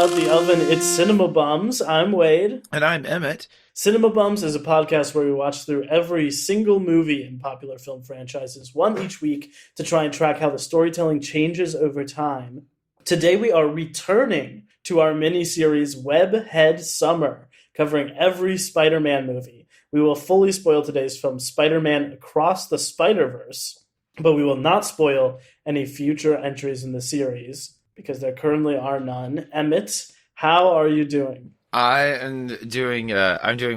Out the Oven. It's Cinema Bums. I'm Wade. And I'm Emmett. Cinema Bums is a podcast where we watch through every single movie in popular film franchises, one each week, to try and track how the storytelling changes over time. Today we are returning to our mini-series Webhead Summer, covering every Spider-Man movie. We will fully spoil today's film Spider-Man Across the Spider-Verse, but we will not spoil any future entries in the series, because there currently are none. Emmett, how are you doing? I'm doing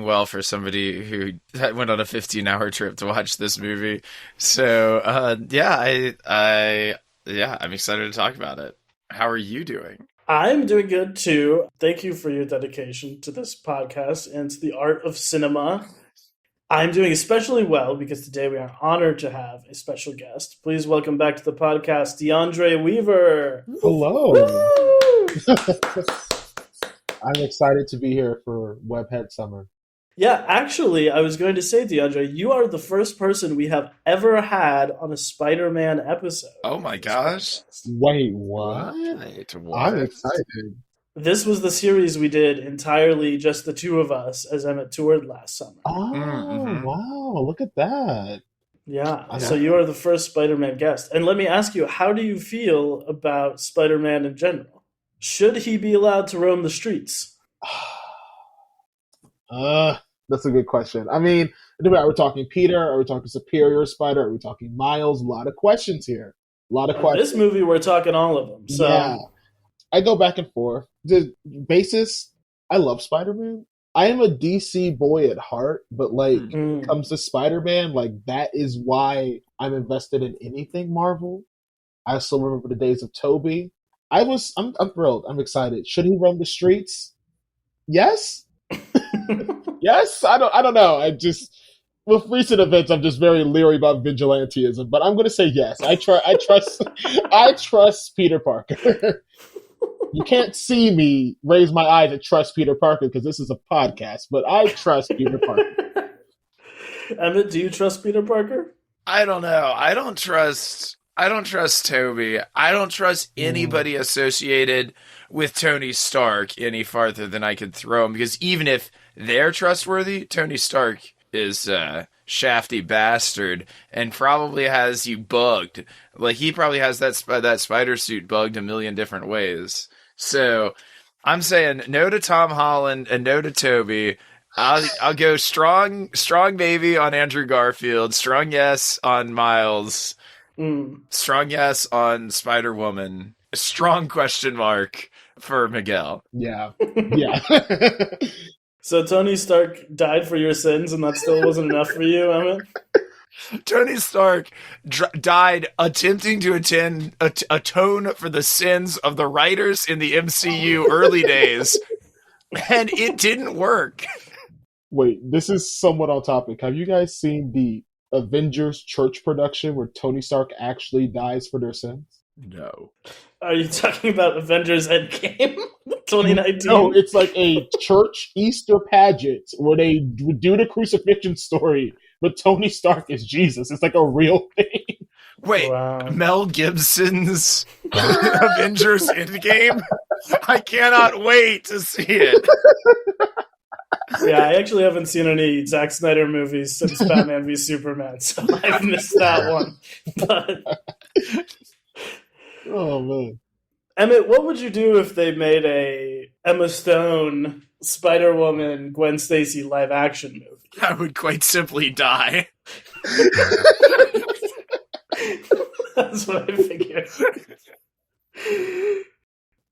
well for somebody who went on a 15-hour trip to watch this movie. So, I'm excited to talk about it. How are you doing? I'm doing good too. Thank you for your dedication to this podcast and to the art of cinema. I'm doing especially well because today we are honored to have a special guest. Please welcome back to the podcast, DeAndre Weaver. Hello. I'm excited to be here for Webhead Summer. Yeah, actually, I was going to say, DeAndre, you are the first person we have ever had on a Spider-Man episode. Oh my gosh. Wait, what? I'm excited. This was the series we did entirely just the two of us as Emmett toured last summer. Oh, wow. Look at that. Yeah, so you are the first Spider-Man guest. And let me ask you, how do you feel about Spider-Man in general? Should he be allowed to roam the streets? That's a good question. I mean, are we talking Peter? Are we talking Superior Spider? Are we talking Miles? A lot of questions here. This movie, we're talking all of them. So. Yeah. I go back and forth. The basis, I love Spider-Man. I am a DC boy at heart, but when it comes to Spider-Man, that is why I'm invested in anything Marvel. I still remember the days of Tobey. I'm thrilled. I'm excited. Should he roam the streets? Yes. Yes. I don't know. With recent events, I'm just very leery about vigilantism, but I'm going to say yes. I trust Peter Parker. You can't see me raise my eyes and trust Peter Parker because this is a podcast, but I trust Peter Parker. Emmett, do you trust Peter Parker? I don't know. I don't trust Toby. I don't trust anybody associated with Tony Stark any farther than I could throw him, because even if they're trustworthy, Tony Stark is a shafty bastard and probably has you bugged. He probably has that spider suit bugged a million different ways. So I'm saying no to Tom Holland and no to Toby. I'll go strong baby on Andrew Garfield, strong yes on Miles, strong yes on Spider-Woman, strong question mark for Miguel. Yeah. So Tony Stark died for your sins, and that still wasn't enough for you, Emmett? Tony Stark died attempting to atone for the sins of the writers in the MCU early days, and it didn't work. Wait, this is somewhat on topic. Have you guys seen the Avengers church production where Tony Stark actually dies for their sins? No. Are you talking about Avengers Endgame 2019? No, it's like a church Easter pageant where they do the crucifixion story, but Tony Stark is Jesus. It's like a real thing. Wait, wow. Mel Gibson's Avengers Endgame? I cannot wait to see it. Yeah, I actually haven't seen any Zack Snyder movies since Batman v Superman, so I've missed that one. But... Oh, man. Emmett, what would you do if they made a Emma Stone, Spider-Woman, Gwen Stacy live-action movie? I would quite simply die. That's what I figured.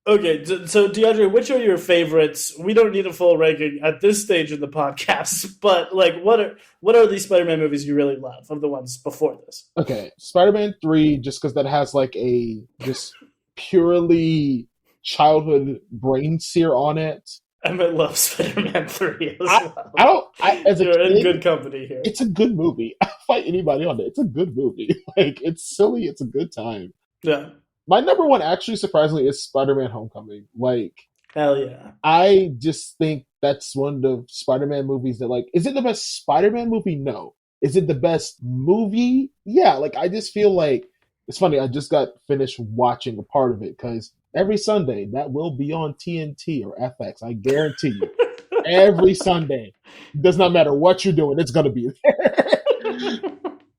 Okay, so DeAndre, which are your favorites? We don't need a full ranking at this stage in the podcast, but what are these Spider-Man movies you really love of the ones before this? Okay, Spider-Man 3, just because that has a just purely childhood brain sear on it. Emmett loves Spider-Man 3 as well. You're in good company here. It's a good movie. I'll fight anybody on it. It's a good movie. It's silly. It's a good time. Yeah. My number one, actually, surprisingly, is Spider-Man Homecoming. Hell yeah. I just think that's one of the Spider-Man movies that, is it the best Spider-Man movie? No. Is it the best movie? Yeah. I just feel it's funny. I just got finished watching a part of it because every Sunday. That will be on TNT or FX. I guarantee you. Every Sunday. Does not matter what you're doing. It's going to be there.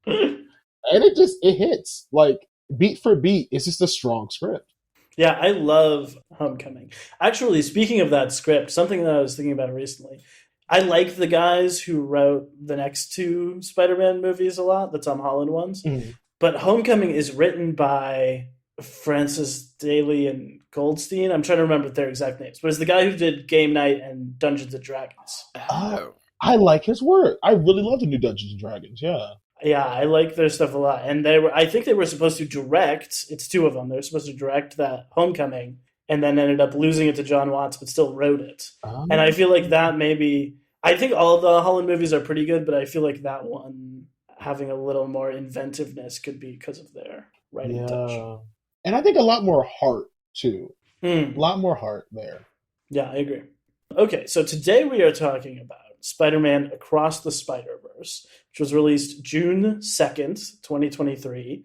And it hits. Like, beat for beat, it's just a strong script. Yeah, I love Homecoming. Actually, speaking of that script, something that I was thinking about recently, I like the guys who wrote the next two Spider-Man movies a lot, the Tom Holland ones. Mm-hmm. But Homecoming is written by Francis Daly and Goldstein. I'm trying to remember their exact names. But it's the guy who did Game Night and Dungeons & Dragons. Oh, I like his work. I really love the new Dungeons & Dragons, yeah. Yeah, I like their stuff a lot. And I think they were supposed to direct, it's two of them, they were supposed to direct that Homecoming, and then ended up losing it to John Watts, but still wrote it. And I feel like that maybe, I think all of the Holland movies are pretty good, but I feel like that one having a little more inventiveness could be because of their writing touch. And I think a lot more heart, too. A lot more heart there. Yeah, I agree. Okay, so today we are talking about Spider-Man Across the Spider-Verse, which was released June 2nd, 2023,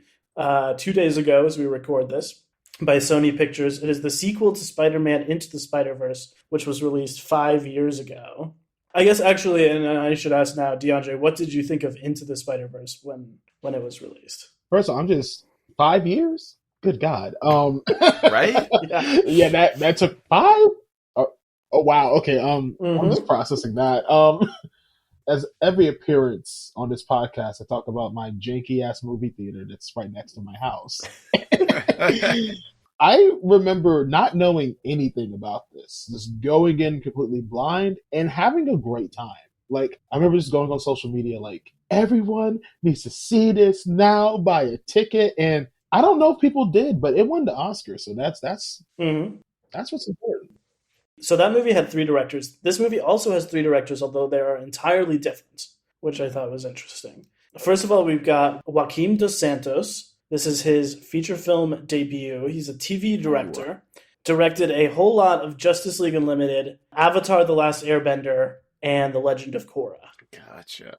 2 days ago as we record this, by Sony Pictures. It is the sequel to Spider-Man Into the Spider-Verse, which was released 5 years ago. I guess actually, and I should ask now, DeAndre, what did you think of Into the Spider-Verse when it was released? First of all, I'm just 5 years? Good God. Right? Yeah, that took 5? Oh wow, okay. I'm just processing that. As every appearance on this podcast, I talk about my janky ass movie theater that's right next to my house. I remember not knowing anything about this, just going in completely blind and having a great time. Like, I remember just going on social media, like, everyone needs to see this now, buy a ticket, and I don't know if people did, but it won the Oscar, so that's what's important. So that movie had 3 directors. This movie also has 3 directors, although they are entirely different, which I thought was interesting. First of all, we've got Joaquim Dos Santos. This is his feature film debut. He's a TV director. Directed a whole lot of Justice League Unlimited, Avatar: The Last Airbender, and The Legend of Korra. Gotcha.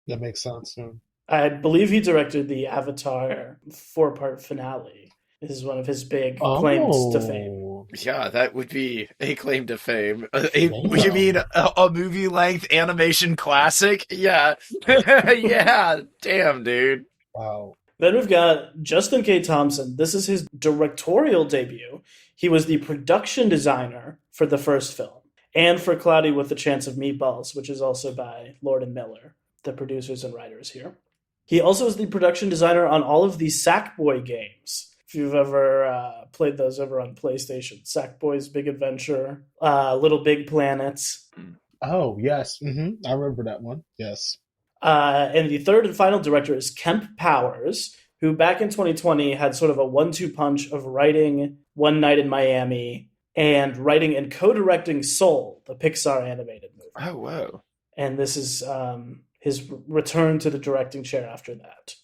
That makes sense. Yeah. I believe he directed the Avatar 4-part finale. This is one of his big claims to fame. Yeah, that would be a claim to fame. You mean a movie-length animation classic? Yeah. Yeah, damn, dude. Wow. Then we've got Justin K. Thompson. This is his directorial debut. He was the production designer for the first film and for Cloudy with a Chance of Meatballs, which is also by Lord and Miller, the producers and writers here. He also is the production designer on all of the Sackboy games. If you've ever played those over on PlayStation. Sackboy's Big Adventure, Little Big Planets. Oh, yes. Mm-hmm. I remember that one. Yes. And the third and final director is Kemp Powers, who back in 2020 had sort of a 1-2 punch of writing One Night in Miami and writing and co-directing Soul, the Pixar animated movie. Oh, wow. And this is his return to the directing chair after that.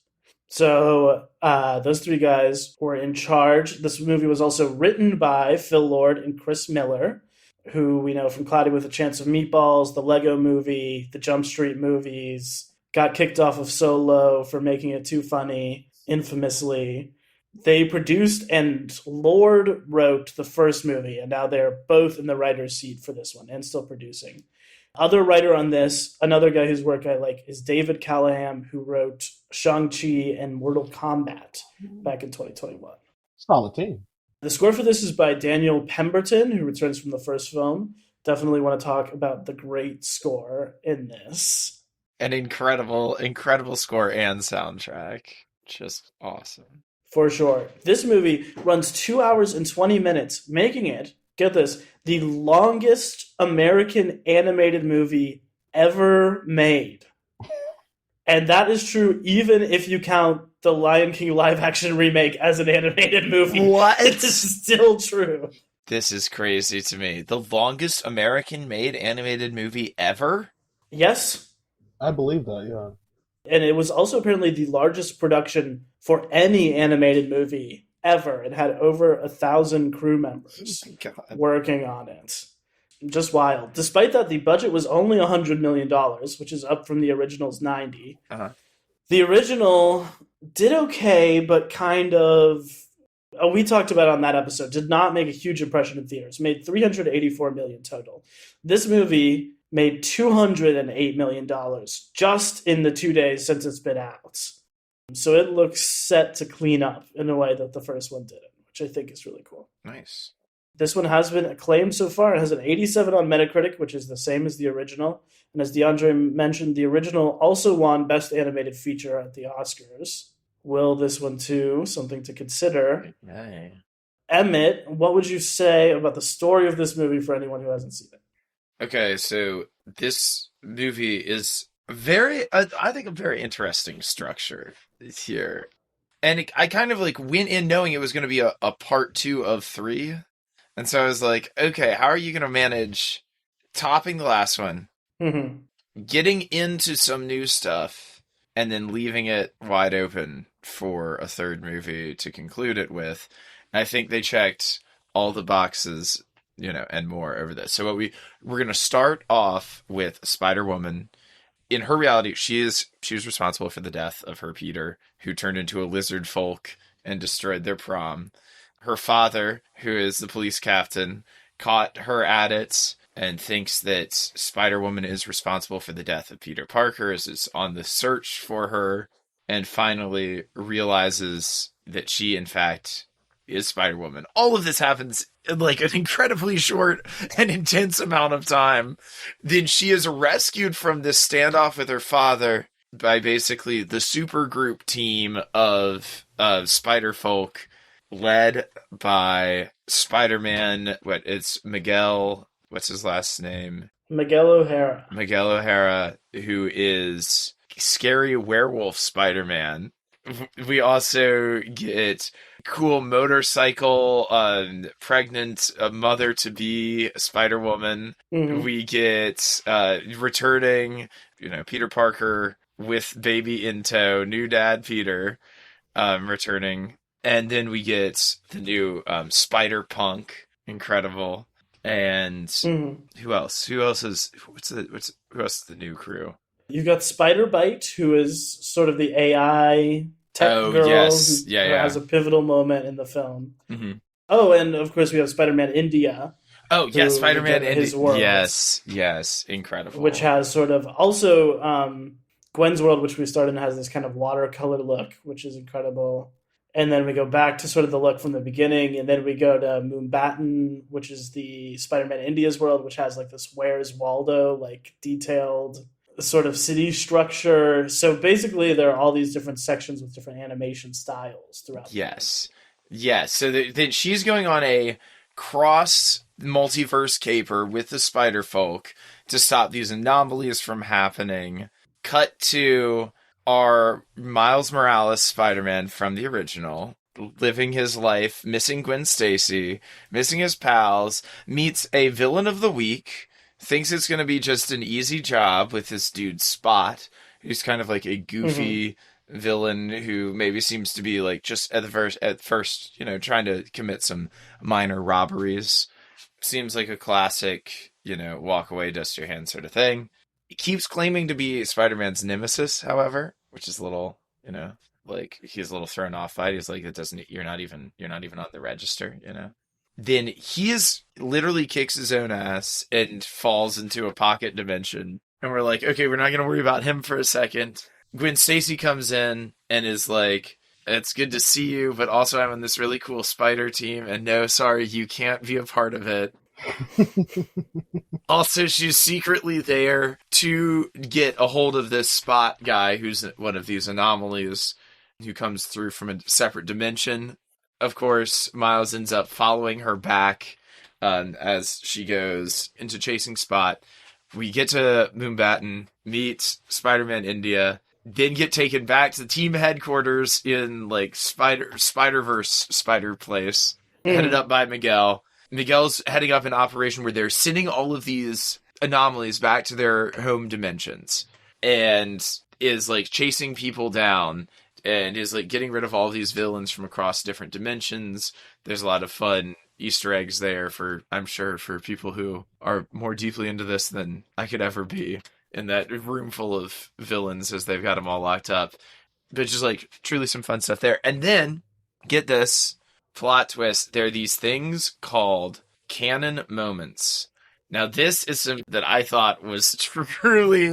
So those 3 guys were in charge. This movie was also written by Phil Lord and Chris Miller, who we know from Cloudy with a Chance of Meatballs, the Lego Movie, the Jump Street movies, got kicked off of Solo for making it too funny, infamously. They produced and Lord wrote the first movie, and now they're both in the writer's seat for this one and still producing. Other writer on this, another guy whose work I like, is David Callahan, who wrote Shang-Chi and Mortal Kombat back in 2021. Solid team. The score for this is by Daniel Pemberton, who returns from the first film. Definitely want to talk about the great score in this. An incredible score and soundtrack. Just awesome. For sure. This movie runs 2 hours and 20 minutes, making it, get this, the longest American animated movie ever made. And that is true even if you count the Lion King live-action remake as an animated movie. What? It is still true. This is crazy to me. The longest American-made animated movie ever? Yes. I believe that, yeah. And it was also apparently the largest production for any animated movie ever. It had over 1,000 crew members working on it. Just wild. Despite that, the budget was only $100 million, which is up from the original's 90. Uh-huh. The original did okay, but kind of We talked about on that episode, did not make a huge impression in theaters. Made $384 million total. This movie made $208 million just in the 2 days since it's been out. So it looks set to clean up in a way that the first one didn't, which I think is really cool. Nice. This one has been acclaimed so far. It has an 87 on Metacritic, which is the same as the original. And as DeAndre mentioned, the original also won Best Animated Feature at the Oscars. Will this one too? Something to consider. Okay. Emmett, what would you say about the story of this movie for anyone who hasn't seen it? Okay, so this movie is I think a very interesting structure here. And I kind of like went in knowing it was going to be a part 2 of 3. And so I was like, okay, how are you going to manage topping the last one, getting into some new stuff, and then leaving it wide open for a third movie to conclude it with? And I think they checked all the boxes, and more over this. So we're going to start off with Spider-Woman. In her reality, she was responsible for the death of her Peter, who turned into a lizard folk and destroyed their prom. Her father, who is the police captain, caught her at it and thinks that Spider-Woman is responsible for the death of Peter Parker, is on the search for her, and finally realizes that she, in fact, is Spider-Woman. All of this happens in like an incredibly short and intense amount of time. Then she is rescued from this standoff with her father by basically the supergroup team of Spider-Folk, led by Spider-Man. It's Miguel. What's his last name? Miguel O'Hara. Miguel O'Hara, who is scary werewolf Spider-Man. We also get cool motorcycle, pregnant mother-to-be Spider-Woman. We get returning, Peter Parker with baby in tow, new dad Peter returning. And then we get the new Spider-Punk, incredible. And who else? Who else is the new crew? You've got Spider-Bite, who is sort of the AI tech girl yes. who has a pivotal moment in the film. Mm-hmm. Oh, and of course we have Spider-Man India. Oh, yes, Spider-Man India. Yes, incredible. Which has sort of also Gwen's World, which we started in, has this kind of watercolor look, which is incredible. And then we go back to sort of the look from the beginning, and then we go to Moonbatten, which is the Spider-Man India's world, which has like this Where's Waldo, like detailed sort of city structure. So basically there are all these different sections with different animation styles throughout. Yes. So then she's going on a cross multiverse caper with the Spider-Folk to stop these anomalies from happening. Cut to our Miles Morales Spider-Man from the original, living his life, missing Gwen Stacy, missing his pals, meets a villain of the week, thinks it's going to be just an easy job with this dude Spot, who's kind of like a goofy villain who maybe seems to be like just at first, trying to commit some minor robberies. Seems like a classic, walk away, dust your hands sort of thing. He keeps claiming to be Spider-Man's nemesis, however, which is a little, like he's a little thrown off by it. He's like, you're not even on the register, Then he literally kicks his own ass and falls into a pocket dimension. And we're like, okay, we're not going to worry about him for a second. Gwen Stacy comes in and is like, it's good to see you, but also I'm on this really cool spider team. And no, sorry, you can't be a part of it. Also, she's secretly there to get a hold of this Spot guy who's one of these anomalies who comes through from a separate dimension. Of course, Miles ends up following her back as she goes into chasing Spot. We get to Moonbatten, meet Spider-Man India, then get taken back to team headquarters in like Spider-Verse Spider Place, headed up by Miguel. Miguel's heading up an operation where they're sending all of these anomalies back to their home dimensions and is like chasing people down and is like getting rid of all these villains from across different dimensions. There's a lot of fun Easter eggs there I'm sure for people who are more deeply into this than I could ever be in that room full of villains as they've got them all locked up. But just like truly some fun stuff there. And then get this, plot twist, there are these things called canon moments. Now, this is something that I thought was truly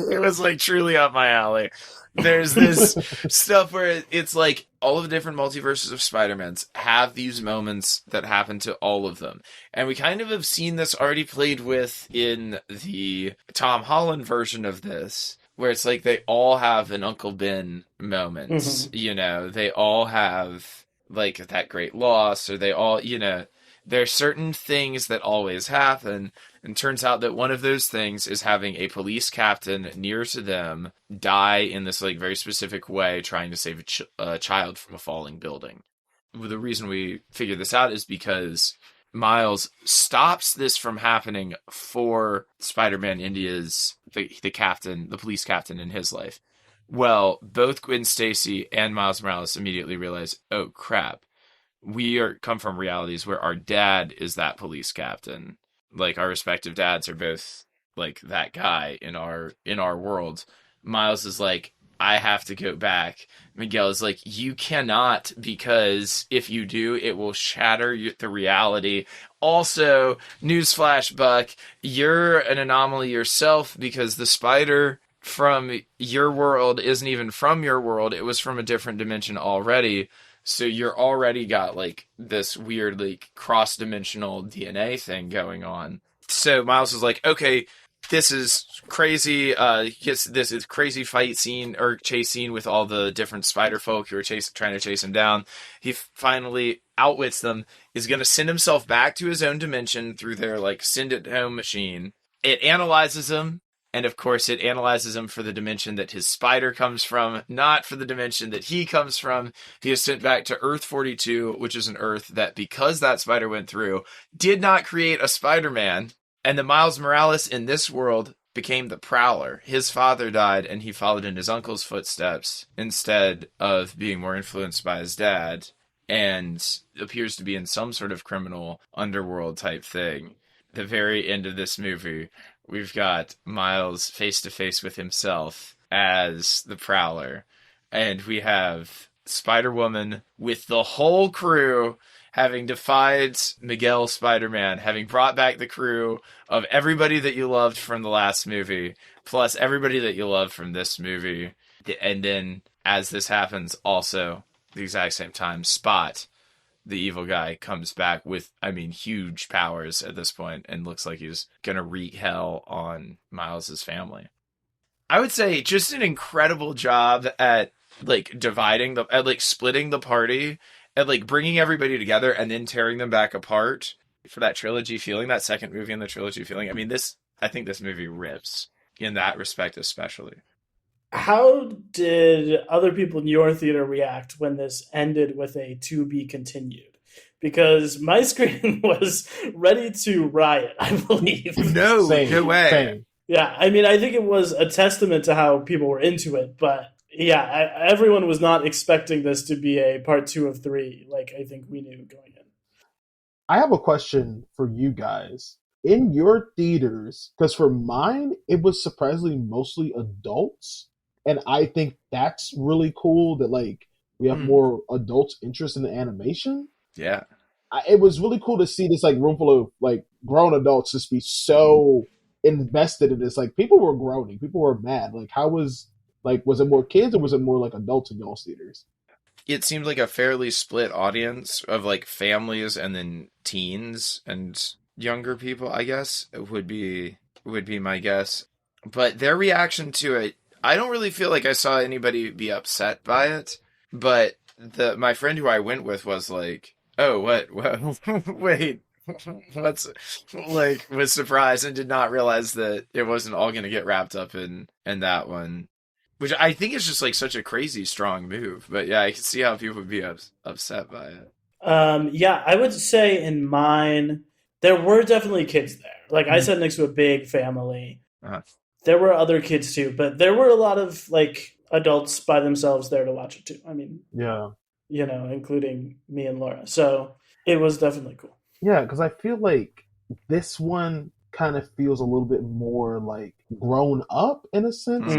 up my alley. There's this stuff where it's like all of the different multiverses of Spider-Mans have these moments that happen to all of them. And we kind of have seen this already played with in the Tom Holland version of this, where it's like they all have an Uncle Ben moment. Mm-hmm. You know, they all have like that great loss, or they all, you know, there's certain things that always happen. And turns out that one of those things is having a police captain near to them die in this like very specific way, trying to save a child from a falling building. The reason we figure this out is because Miles stops this from happening for Spider-Man India's the captain, the police captain in his life. Well, both Gwen Stacy and Miles Morales immediately realize, oh crap, come from realities where our dad is that police captain. Like our respective dads are both like that guy in our world. Miles is like, I have to go back. Miguel is like, you cannot, because if you do, it will shatter the reality. Also, newsflash, Buck, you're an anomaly yourself, because the spider from your world isn't even from your world. It was from a different dimension already. So you're already got like this weird like cross-dimensional DNA thing going on. So Miles is like, okay, this is crazy. This is crazy fight scene or chase scene with all the different spider folk who are trying to chase him down. He finally outwits them, is going to send himself back to his own dimension through their like send it home machine. It analyzes him. And of course, it analyzes him for the dimension that his spider comes from, not for the dimension that he comes from. He is sent back to Earth 42, which is an Earth that, because that spider went through, did not create a Spider-Man. And the Miles Morales in this world became the Prowler. His father died, and he followed in his uncle's footsteps instead of being more influenced by his dad, and appears to be in some sort of criminal underworld type thing. The very end of this movie, we've got Miles face to face with himself as the Prowler. And we have Spider-Woman with the whole crew having defied Miguel Spider-Man, having brought back the crew of everybody that you loved from the last movie, plus everybody that you loved from this movie. And then, as this happens, also, the exact same time, Spot, the evil guy, comes back with, huge powers at this point and looks like he's going to wreak hell on Miles's family. I would say just an incredible job at, splitting the party and, bringing everybody together and then tearing them back apart for that trilogy feeling, that second movie in the trilogy feeling. I think this movie rips in that respect especially. How did other people in your theater react when this ended with a to be continued? Because my screen was ready to riot, I believe. No way. Same. Yeah, I think it was a testament to how people were into it, but yeah, everyone was not expecting this to be a part 2 of 3, like I think we knew going in. I have a question for you guys. In your theaters, because for mine, it was surprisingly mostly adults. And I think that's really cool that we have more adults interest in the animation. Yeah. It was really cool to see this room full of grown adults just be so invested in this. People were groaning. People were mad. How was it more kids or was it more adults in y'all's theaters? It seemed like a fairly split audience of families and then teens and younger people, I guess, would be my guess. But their reaction to it, I don't really feel like I saw anybody be upset by it, but my friend who I went with was like, oh, what, wait, was surprised and did not realize that it wasn't all going to get wrapped up in that one, which I think is just such a crazy strong move. But yeah, I can see how people would be upset by it. Yeah, I would say in mine, there were definitely kids there. I sat next to a big family. Uh-huh. There were other kids too, but there were a lot of adults by themselves there to watch it too. Yeah, including me and Laura. So it was definitely cool. Yeah, because I feel like this one kind of feels a little bit more grown up in a sense,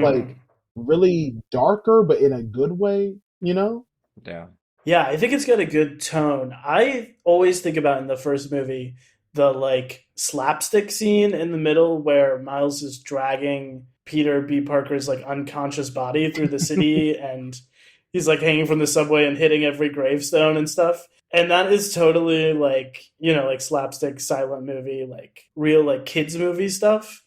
really darker, but in a good way, Yeah. Yeah, I think it's got a good tone. I always think about in the first movie the like slapstick scene in the middle where Miles is dragging Peter B. Parker's like unconscious body through the city and he's like hanging from the subway and hitting every gravestone and stuff. And that is totally like, like slapstick silent movie, like real like kids movie stuff.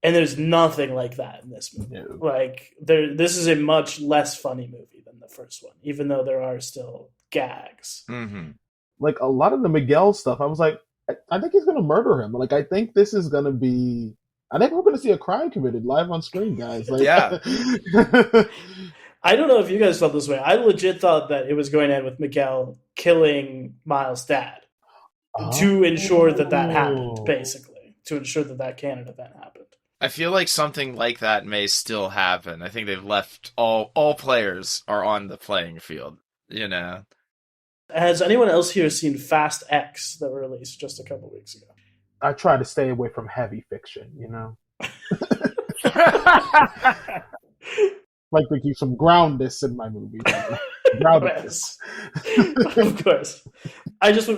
And there's nothing like that in this movie. No. Like this is a much less funny movie than the first one, even though there are still gags. Mm-hmm. Like a lot of the Miguel stuff, I was like, I think he's gonna murder him. Like I think this is gonna be. I think we're gonna see a crime committed live on screen, guys. Like, Yeah. I don't know if you guys felt this way. I legit thought that it was going to end with Miguel killing Miles' dad to ensure that happened, basically. To ensure that canon event happened. I feel like something like that may still happen. I think they've left all players are on the playing field, Has anyone else here seen Fast X that were released just a couple weeks ago? I try to stay away from heavy fiction, like to keep some groundness in my movie. Groundness. Of course.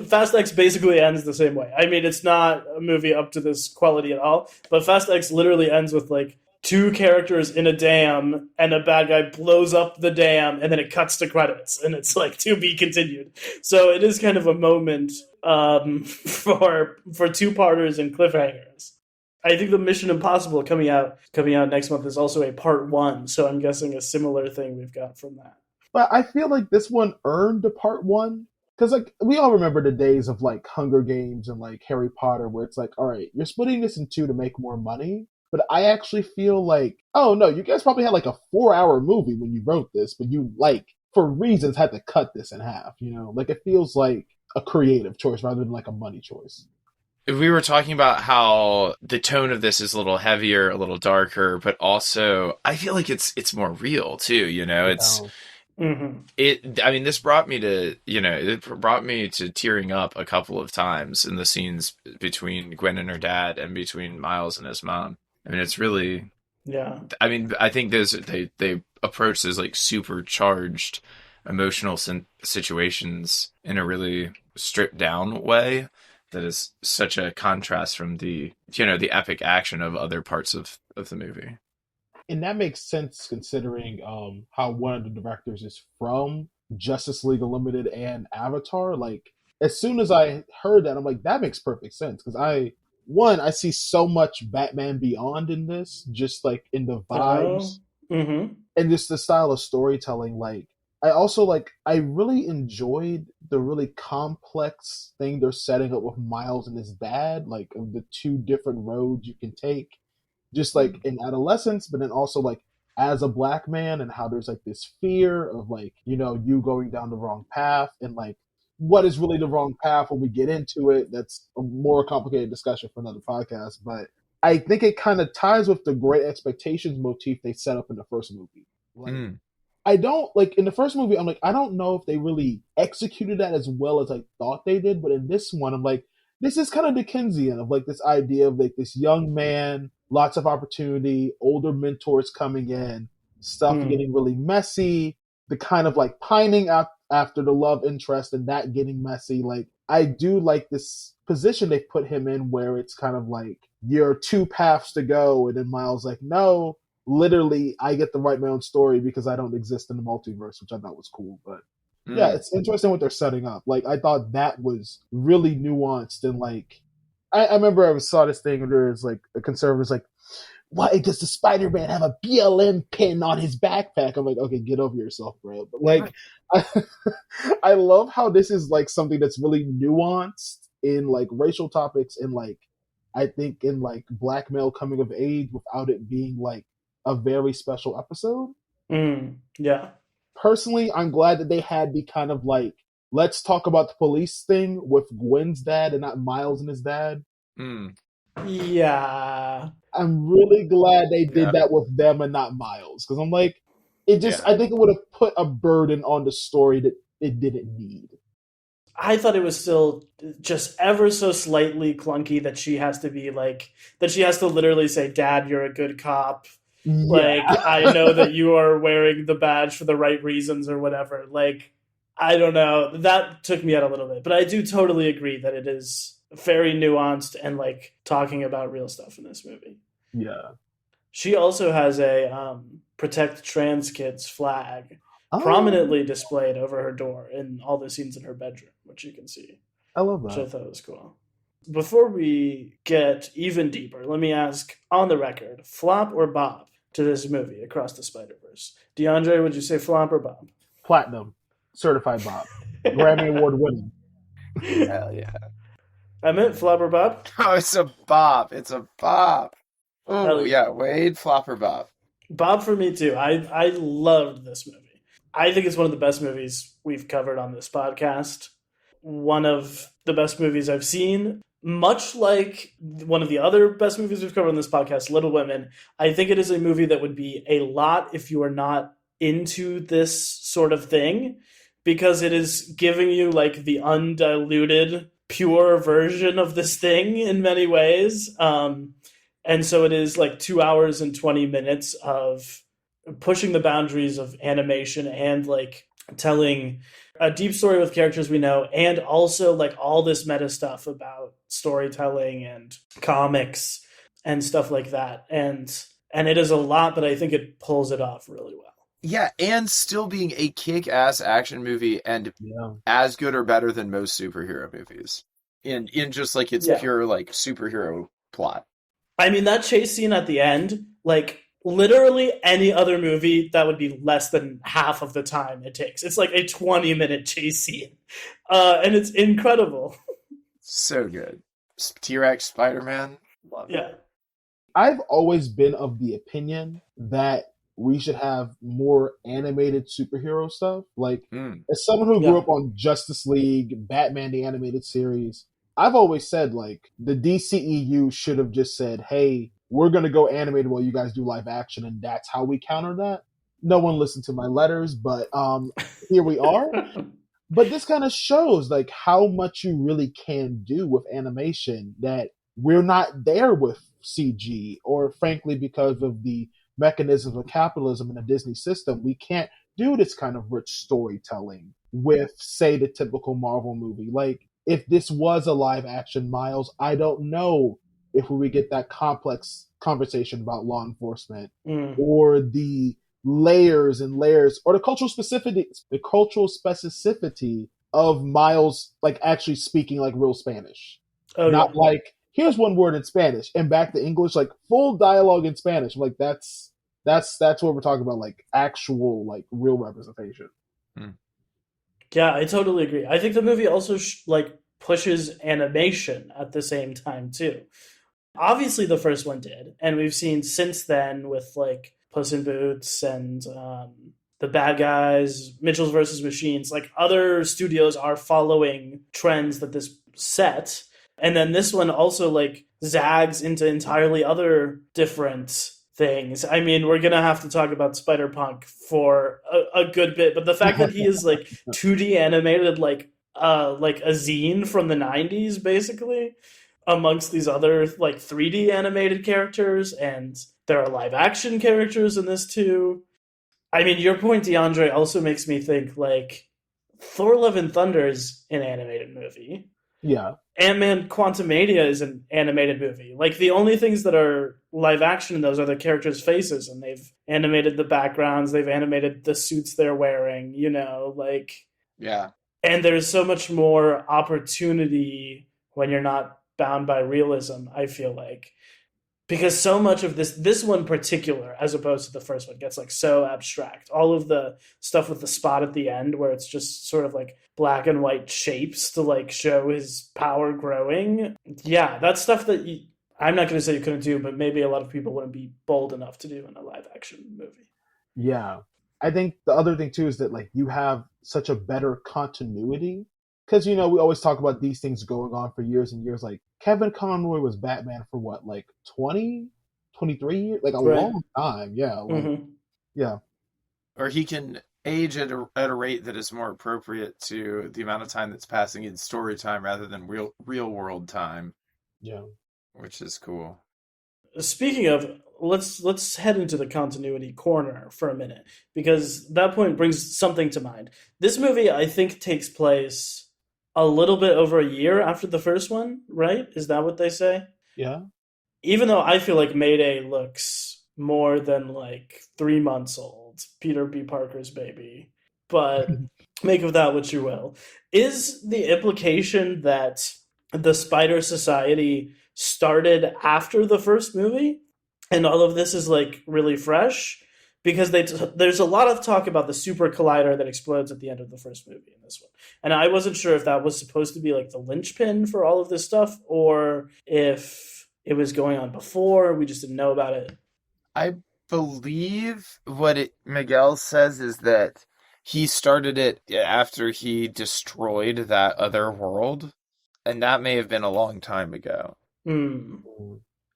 Fast X basically ends the same way. I mean, it's not a movie up to this quality at all, but Fast X literally ends with like two characters in a dam and a bad guy blows up the dam and then it cuts to credits and it's like to be continued. So it is kind of a moment for two-parters and cliffhangers. I think the Mission Impossible coming out next month is also a part 1, so I'm guessing a similar thing we've got from that. But I feel like this one earned a part 1. Because, like, we all remember the days of, like, Hunger Games and, like, Harry Potter where it's like, all right, you're splitting this in 2 to make more money. But I actually feel like, oh, no, you guys probably had, like, a 4-hour movie when you wrote this, but you, like, for reasons had to cut this in half, Like, it feels like a creative choice rather than, like, a money choice. We were talking about how the tone of this is a little heavier, a little darker, but also I feel like it's more real, too, It's... Mm-hmm. I mean, this brought me to, it brought me to tearing up a couple of times in the scenes between Gwen and her dad and between Miles and his mom. I mean, it's really, yeah. I mean, I think they approach those like supercharged emotional situations in a really stripped down way that is such a contrast from the epic action of other parts of the movie. And that makes sense considering how one of the directors is from Justice League Unlimited and Avatar. Like, as soon as I heard that, I'm like, that makes perfect sense. Because I see so much Batman Beyond in this, just like in the vibes and just the style of storytelling. Like, I really enjoyed the really complex thing they're setting up with Miles and his dad, like of the 2 different roads you can take. Just like in adolescence, but then also like as a black man and how there's like this fear of like, you going down the wrong path and like what is really the wrong path when we get into it. That's a more complicated discussion for another podcast. But I think it kind of ties with the Great Expectations motif they set up in the first movie. Like, I don't like in the first movie, I'm like, I don't know if they really executed that as well as I thought they did. But in this one, I'm like, this is kind of Dickensian of like this idea of like this young man, lots of opportunity, older mentors coming in, stuff getting really messy, the kind of like pining out after the love interest and that getting messy. Like, I do like this position they've put him in where it's kind of like you're 2 paths to go. And then Miles like, no, literally I get to write my own story because I don't exist in the multiverse, which I thought was cool. But yeah, it's interesting what they're setting up. Like, I thought that was really nuanced and like, I remember I saw this thing where there's like a conservator's like, why does the Spider-Man have a BLM pin on his backpack? I'm like, okay, get over yourself, bro. But like, I love how this is like something that's really nuanced in like racial topics and like, I think in like black male coming of age without it being like a very special episode. Yeah. Personally, I'm glad that they had the kind of like, let's talk about the police thing with Gwen's dad and not Miles and his dad. Yeah. I'm really glad they did that with them and not Miles. Because I'm like, I think it would have put a burden on the story that it didn't need. I thought it was still just ever so slightly clunky that she has to be like, that she has to literally say, Dad, you're a good cop. Yeah. Like, I know that you are wearing the badge for the right reasons or whatever. Like, I don't know. That took me out a little bit, but I do totally agree that it is very nuanced and like talking about real stuff in this movie. Yeah. She also has a protect trans kids flag prominently displayed over her door in all the scenes in her bedroom, which you can see. I love that. Which I thought was cool. Before we get even deeper, let me ask on the record, flop or bop to this movie, Across the Spider-Verse? DeAndre, would you say flop or bop? Platinum. Certified bop. Grammy Award winning. Hell yeah. I meant flop or bop? Oh, it's a bop. It's a bop. Oh, yeah. Wade, flop or bop? Bop for me, too. I loved this movie. I think it's one of the best movies we've covered on this podcast. One of the best movies I've seen. Much like one of the other best movies we've covered on this podcast, Little Women, I think it is a movie that would be a lot if you are not into this sort of thing, because it is giving you like the undiluted, pure version of this thing in many ways. And so it is like 2 hours and 20 minutes of pushing the boundaries of animation and like telling a deep story with characters we know, and also like all this meta stuff about storytelling and comics and stuff like that. And it is a lot, but I think it pulls it off really well. Yeah, and still being a kick-ass action movie and as good or better than most superhero movies. In just like its pure like superhero plot. I mean, that chase scene at the end, like literally any other movie, that would be less than half of the time it takes. It's like a 20-minute chase scene. And it's incredible. So good. T-Rex, Spider-Man. Love it. I've always been of the opinion that we should have more animated superhero stuff. Like, as someone who grew up on Justice League, Batman the Animated Series, I've always said, like, the DCEU should have just said, hey, we're going to go animated while you guys do live action, and that's how we counter that. No one listened to my letters, but here we are. But this kind of shows, like, how much you really can do with animation that we're not there with CG, or frankly, because of the mechanisms of capitalism in the Disney system, we can't do this kind of rich storytelling with, say, the typical Marvel movie. Like, if this was a live action Miles, I don't know if we would get that complex conversation about law enforcement or the layers and layers or the cultural specificity of Miles, like actually speaking like real Spanish. Not like, here's one word in Spanish and back to English, like full dialogue in Spanish. Like that's what we're talking about, like actual, like real representation. Yeah, I totally agree. I think the movie also pushes animation at the same time too. Obviously, the first one did, and we've seen since then with like Puss in Boots and The Bad Guys, Mitchell's versus Machines. Like other studios are following trends that this set, and then this one also like zags into entirely other different things. I mean, we're gonna have to talk about Spider-Punk for a good bit, but the fact that he is like 2D animated, like a zine from the 90s, basically, amongst these other like 3D animated characters, and there are live action characters in this too. I mean, your point, DeAndre, also makes me think like Thor: Love and Thunder is an animated movie. Yeah. Ant-Man Quantumania is an animated movie. Like, the only things that are live action in those are the characters' faces, and they've animated the backgrounds, they've animated the suits they're wearing, you know, like... Yeah. And there's so much more opportunity when you're not bound by realism, I feel like. Because so much of this one in particular, as opposed to the first one, gets like so abstract. All of the stuff with the spot at the end where it's just sort of like black and white shapes to like show his power growing. Yeah, that's stuff that I'm not going to say you couldn't do, but maybe a lot of people wouldn't be bold enough to do in a live action movie. Yeah. I think the other thing too is that like you have such a better continuity. Because, you know, we always talk about these things going on for years and years. Like, Kevin Conroy was Batman for what, like 20, 23 years? Like, a long time. Yeah. Like, yeah. Or he can age at a rate that is more appropriate to the amount of time that's passing in story time rather than real world time. Yeah. Which is cool. Speaking of let's head into the continuity corner for a minute, because that point brings something to mind. This movie, I think, takes place a little bit over a year after the first one, right? Is that what they say? Yeah. Even though I feel like Mayday looks more than like 3 months old, Peter B. Parker's baby. But make of that what you will. Is the implication that the Spider Society started after the first movie, and all of this is like really fresh? Because there's a lot of talk about the super collider that explodes at the end of the first movie in this one, and I wasn't sure if that was supposed to be like the linchpin for all of this stuff, or if it was going on before we just didn't know about it. I believe what Miguel says is that he started it after he destroyed that other world, and that may have been a long time ago. Hmm.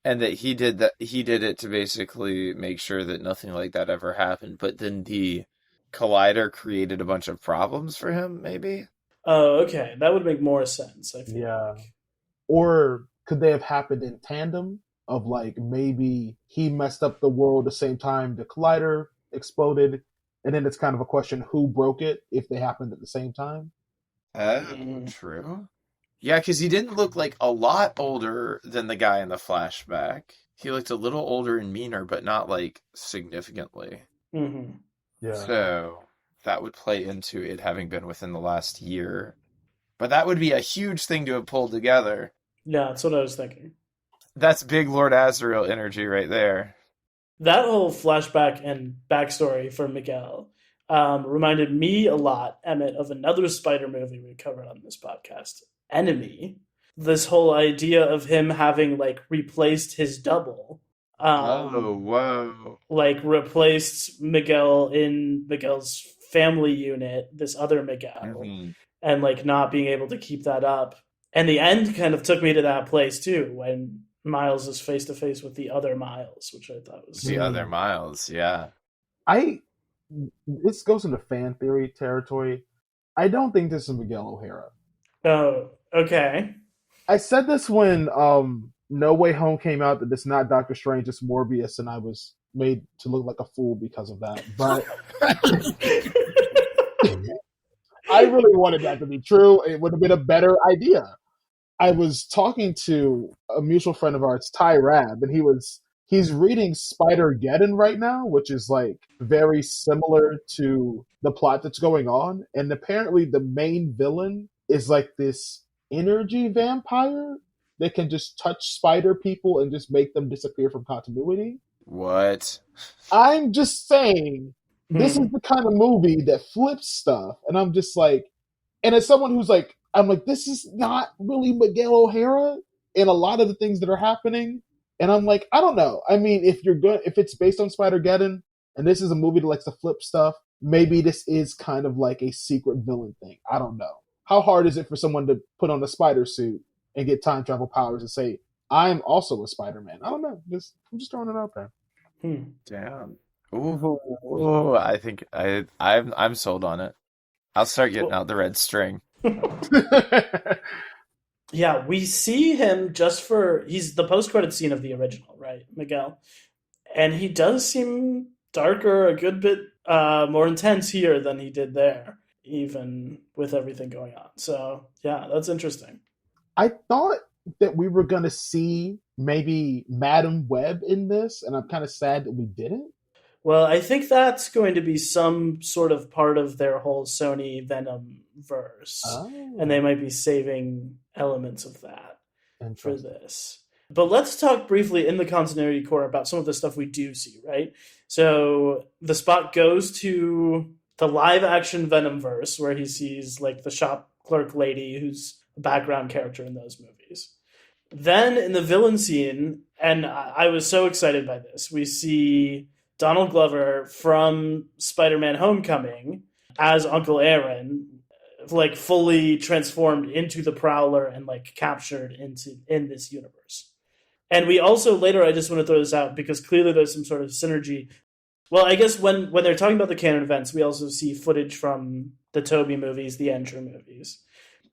And that he did it to basically make sure that nothing like that ever happened. But then the collider created a bunch of problems for him, maybe? Oh, okay. That would make more sense, I feel like. Or could they have happened in tandem? Of like maybe he messed up the world the same time the collider exploded, and then it's kind of a question who broke it if they happened at the same time. True. Yeah, because he didn't look like a lot older than the guy in the flashback. He looked a little older and meaner, but not like significantly. Mm-hmm. Yeah. So that would play into it having been within the last year. But that would be a huge thing to have pulled together. Yeah, that's what I was thinking. That's big Lord Azrael energy right there. That whole flashback and backstory for Miguel reminded me a lot, Emmett, of another Spider movie we covered on this podcast, Enemy. This whole idea of him having like replaced his double. Whoa. Like replaced Miguel in Miguel's family unit, this other Miguel, and like not being able to keep that up. And the end kind of took me to that place too, when Miles is face to face with the other Miles, which I thought was the other Miles. Yeah, this goes into fan theory territory. I don't think this is Miguel O'Hara. Oh, okay. I said this when No Way Home came out, that it's not Doctor Strange, it's Morbius, and I was made to look like a fool because of that. But I really wanted that to be true. It would have been a better idea. I was talking to a mutual friend of ours, Ty Rab, and he's reading Spider-Geddon right now, which is like very similar to the plot that's going on. And apparently the main villain is like this energy vampire that can just touch spider people and just make them disappear from continuity. What? I'm just saying, this is the kind of movie that flips stuff. And I'm just like, and as someone who's like, I'm like, this is not really Miguel O'Hara in a lot of the things that are happening. And I'm like, I don't know. I mean, if it's based on Spider-Geddon and this is a movie that likes to flip stuff, maybe this is kind of like a secret villain thing. I don't know. How hard is it for someone to put on a spider suit and get time travel powers and say, I'm also a Spider-Man? I don't know. I'm just throwing it out there. Damn. Ooh, I think I'm sold on it. I'll start getting out the red string. Yeah, we see him he's the post-credit scene of the original, right, Miguel? And he does seem darker, a good bit more intense here than he did there, even with everything going on. So, yeah, that's interesting. I thought that we were going to see maybe Madam Web in this, and I'm kind of sad that we didn't. Well, I think that's going to be some sort of part of their whole Sony Venom verse. And they might be saving elements of that for this. But let's talk briefly in the continuity core about some of the stuff we do see, right? So the Spot goes to the live action Venom verse where he sees like the shop clerk lady who's a background character in those movies. Then in the villain scene, and I was so excited by this, we see Donald Glover from Spider-Man Homecoming as Uncle Aaron, like fully transformed into the Prowler and like captured in this universe. And we also later, I just want to throw this out because clearly there's some sort of synergy. Well, I guess when they're talking about the canon events, we also see footage from the Tobey movies, the Andrew movies,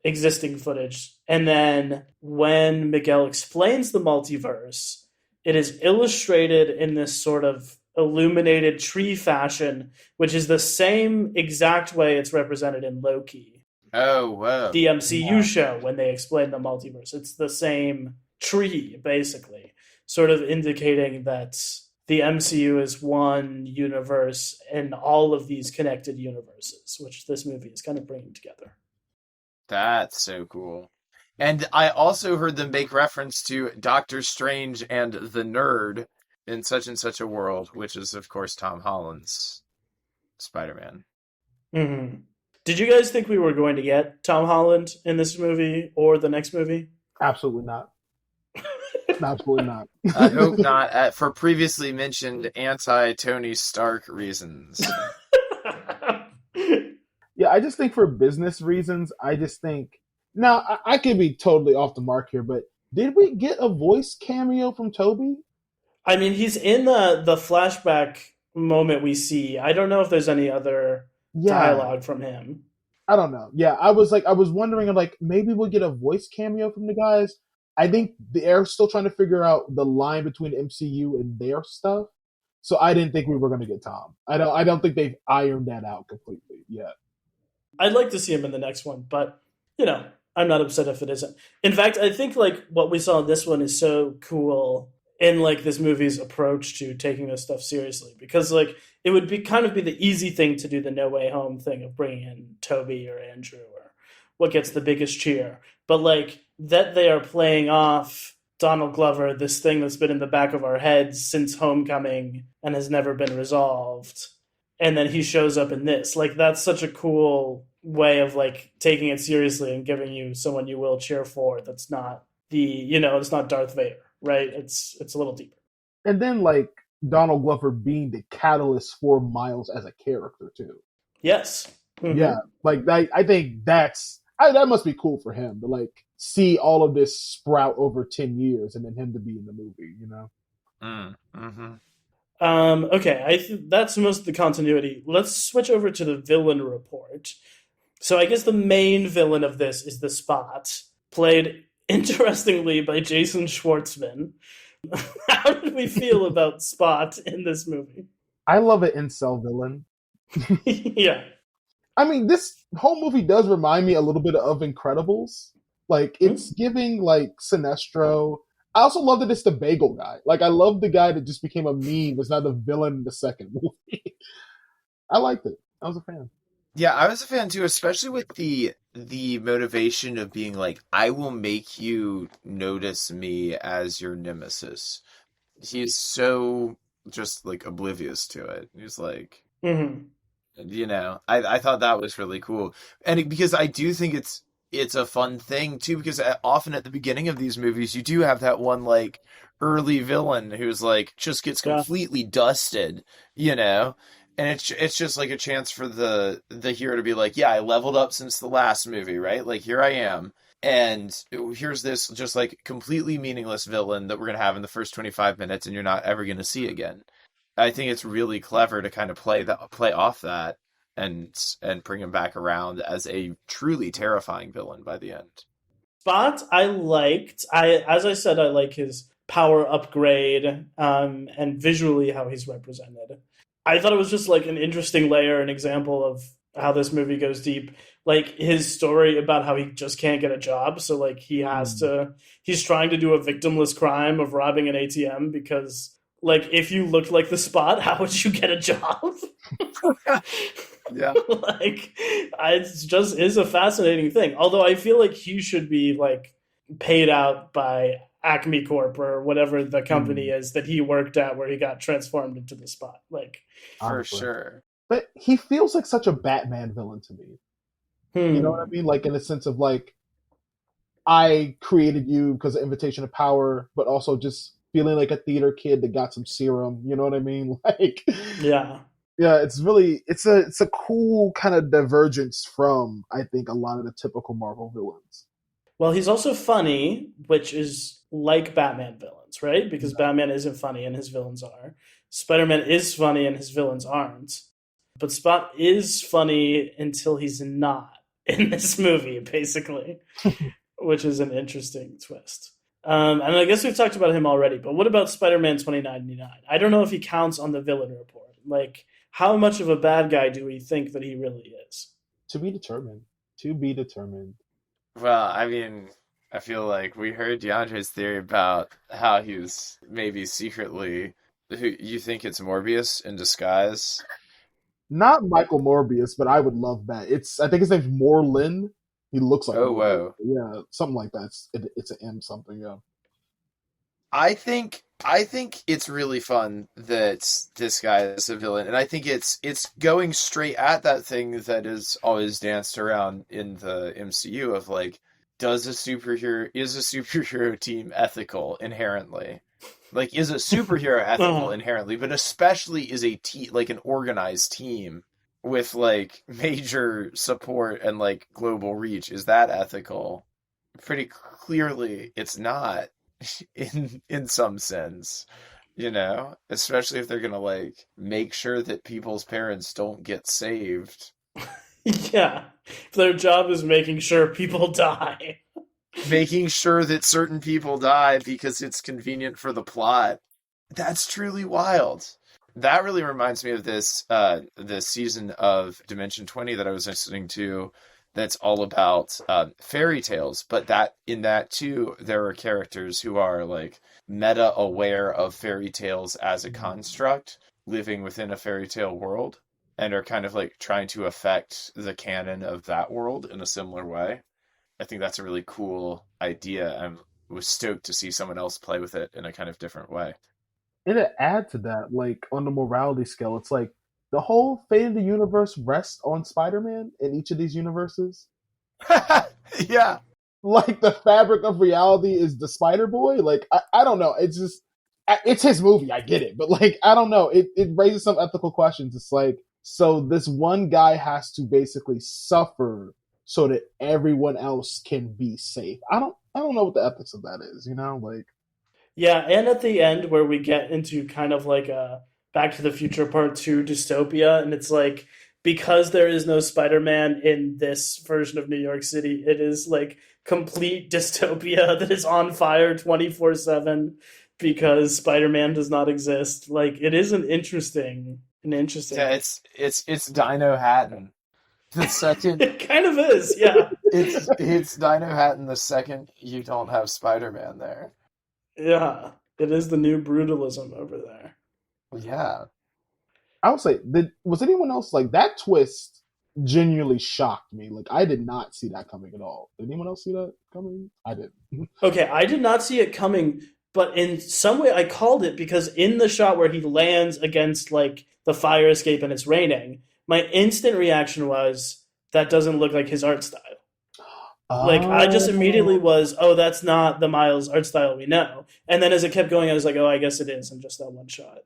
existing footage. And then when Miguel explains the multiverse, It is illustrated in this sort of illuminated tree fashion, which is the same exact way it's represented in Loki, Oh, wow. the MCU show, when they explain the multiverse. It's the same tree, basically, sort of indicating that the MCU is one universe and all of these connected universes, which this movie is kind of bringing together. That's so cool. And I also heard them make reference to Doctor Strange and the Nerd in such and such a world, which is, of course, Tom Holland's Spider-Man. Mm-hmm. Did you guys think we were going to get Tom Holland in this movie or the next movie? Absolutely not. Absolutely not. I hope not, for previously mentioned anti-Tony Stark reasons. Yeah, I just think for business reasons, I just think... Now, I could be totally off the mark here, but did we get a voice cameo from Toby? I mean, he's in the flashback moment we see. I don't know if there's any other dialogue from him. I don't know. Yeah, I was wondering, like, maybe we'll get a voice cameo from the guys. I think they're still trying to figure out the line between MCU and their stuff. So I didn't think we were going to get Tom. I don't think they've ironed that out completely yet. I'd like to see him in the next one, but, you know, I'm not upset if it isn't. In fact, I think, like, what we saw in this one is so cool in, like, this movie's approach to taking this stuff seriously. Because, like, it would be kind of be the easy thing to do the No Way Home thing of bringing in Toby or Andrew or what gets the biggest cheer. But, like, that they are playing off Donald Glover, this thing that's been in the back of our heads since Homecoming and has never been resolved. And then he shows up in this. Like, that's such a cool way of, like, taking it seriously and giving you someone you will cheer for that's not it's not Darth Vader, right? It's a little deeper. And then, like, Donald Glover being the catalyst for Miles as a character, too. Yes. Mm-hmm. Yeah, like, I think that must be cool for him to, like, see all of this sprout over 10 years and then him to be in the movie, you know? Mm-hmm. Okay, that's most of the continuity. Let's switch over to the villain report. So I guess the main villain of this is the Spot, played, interestingly, by Jason Schwartzman. How did we feel about Spot in this movie? I love an incel villain. Yeah. I mean, this whole movie does remind me a little bit of Incredibles. Like, it's giving, like, Sinestro. I also love that it's the bagel guy. Like, I love the guy that just became a meme. It's not the villain in the second movie. I liked it. I was a fan. Yeah, I was a fan too, especially with the motivation of being like, I will make you notice me as your nemesis. He's so just, like, oblivious to it. He's like, you know, I thought that was really cool. And because I do think it's a fun thing too, because often at the beginning of these movies, you do have that one, like, early villain who's, like, just gets completely dusted, you know? And it's just like a chance for the hero to be like, yeah, I leveled up since the last movie, right? Like, here I am. And here's this just, like, completely meaningless villain that we're going to have in the first 25 minutes and you're not ever going to see again. I think it's really clever to kind of play off that and bring him back around as a truly terrifying villain by the end. Spot, I liked. As I said, I like his power upgrade and visually how he's represented. I thought it was just, like, an interesting layer, an example of how this movie goes deep. Like, his story about how he just can't get a job. So, like, he's trying to do a victimless crime of robbing an ATM because, like, if you looked like the Spot, how would you get a job? Yeah. Like, it just is a fascinating thing. Although I feel like he should be, like, paid out by Acme Corp or whatever the company is that he worked at where he got transformed into the Spot. Like, for sure. But he feels like such a Batman villain to me. You know what I mean? Like, in the sense of, like, I created you because of invitation of power, but also just feeling like a theater kid that got some serum. You know what I mean? Like, yeah, it's really, it's a cool kind of divergence from, I think, a lot of the typical Marvel villains. Well, he's also funny, which is like Batman villains, right? Because Batman isn't funny and his villains are. Spider-Man is funny and his villains aren't. But Spot is funny until he's not in this movie, basically, which is an interesting twist. And I guess we've talked about him already, but what about Spider-Man 2099? I don't know if he counts on the villain report. Like, how much of a bad guy do we think that he really is? To be determined. To be determined. Well, I mean, I feel like we heard DeAndre's theory about how he was maybe secretly. Who you think it's Morbius in disguise? Not Michael Morbius, but I would love that. I think his name's Morlin. He looks like Oh, Morbius. whoa. Yeah, something like that. It's an M something, yeah. I think it's really fun that this guy is a villain, and I think it's going straight at that thing that is always danced around in the MCU of like, is a superhero team ethical inherently? Like, is a superhero ethical inherently? But especially is a team like an organized team with like major support and like global reach, is that ethical? Pretty clearly, it's not. In some sense, especially if they're gonna like make sure that people's parents don't get saved, Yeah, their job is making sure people die. making sure that certain people die because it's convenient for the plot. That's truly wild. That really reminds me of this season of Dimension 20 that I was listening to, that's all about fairy tales, but that in that too, there are characters who are like meta aware of fairy tales as a construct, living within a fairy tale world, and are kind of like trying to affect the canon of that world in a similar way. I think that's a really cool idea. Was stoked to see someone else play with it in a kind of different way. And to add to that, like on the morality scale, it's like the whole fate of the universe rests on Spider-Man in each of these universes. Yeah. Like the fabric of reality is the Spider-Boy. Like I don't know. It's his movie. I get it, but like I don't know. It raises some ethical questions. It's like, so this one guy has to basically suffer so that everyone else can be safe. I don't know what the ethics of that is. Like. Yeah, and at the end where we get into kind of like a Back to the Future Part 2 dystopia, and it's like, because there is no Spider-Man in this version of New York City, it is like complete dystopia that is on fire 24/7 because Spider-Man does not exist. Like, it is an interesting. Yeah, it's Dino Hatton. The second It kind of is, yeah. it's Dino Hatton the second you don't have Spider-Man there. Yeah, it is the new brutalism over there. Yeah. I would say, was anyone else like that twist? Genuinely shocked me. Like I did not see that coming at all. Did anyone else see that coming? I didn't. Okay, I did not see it coming, but in some way I called it because in the shot where he lands against like the fire escape and it's raining, my instant reaction was that doesn't look like his art style. Like I just immediately was, oh, that's not the Miles art style we know. And then as it kept going, I was like, oh, I guess it is in just that one shot.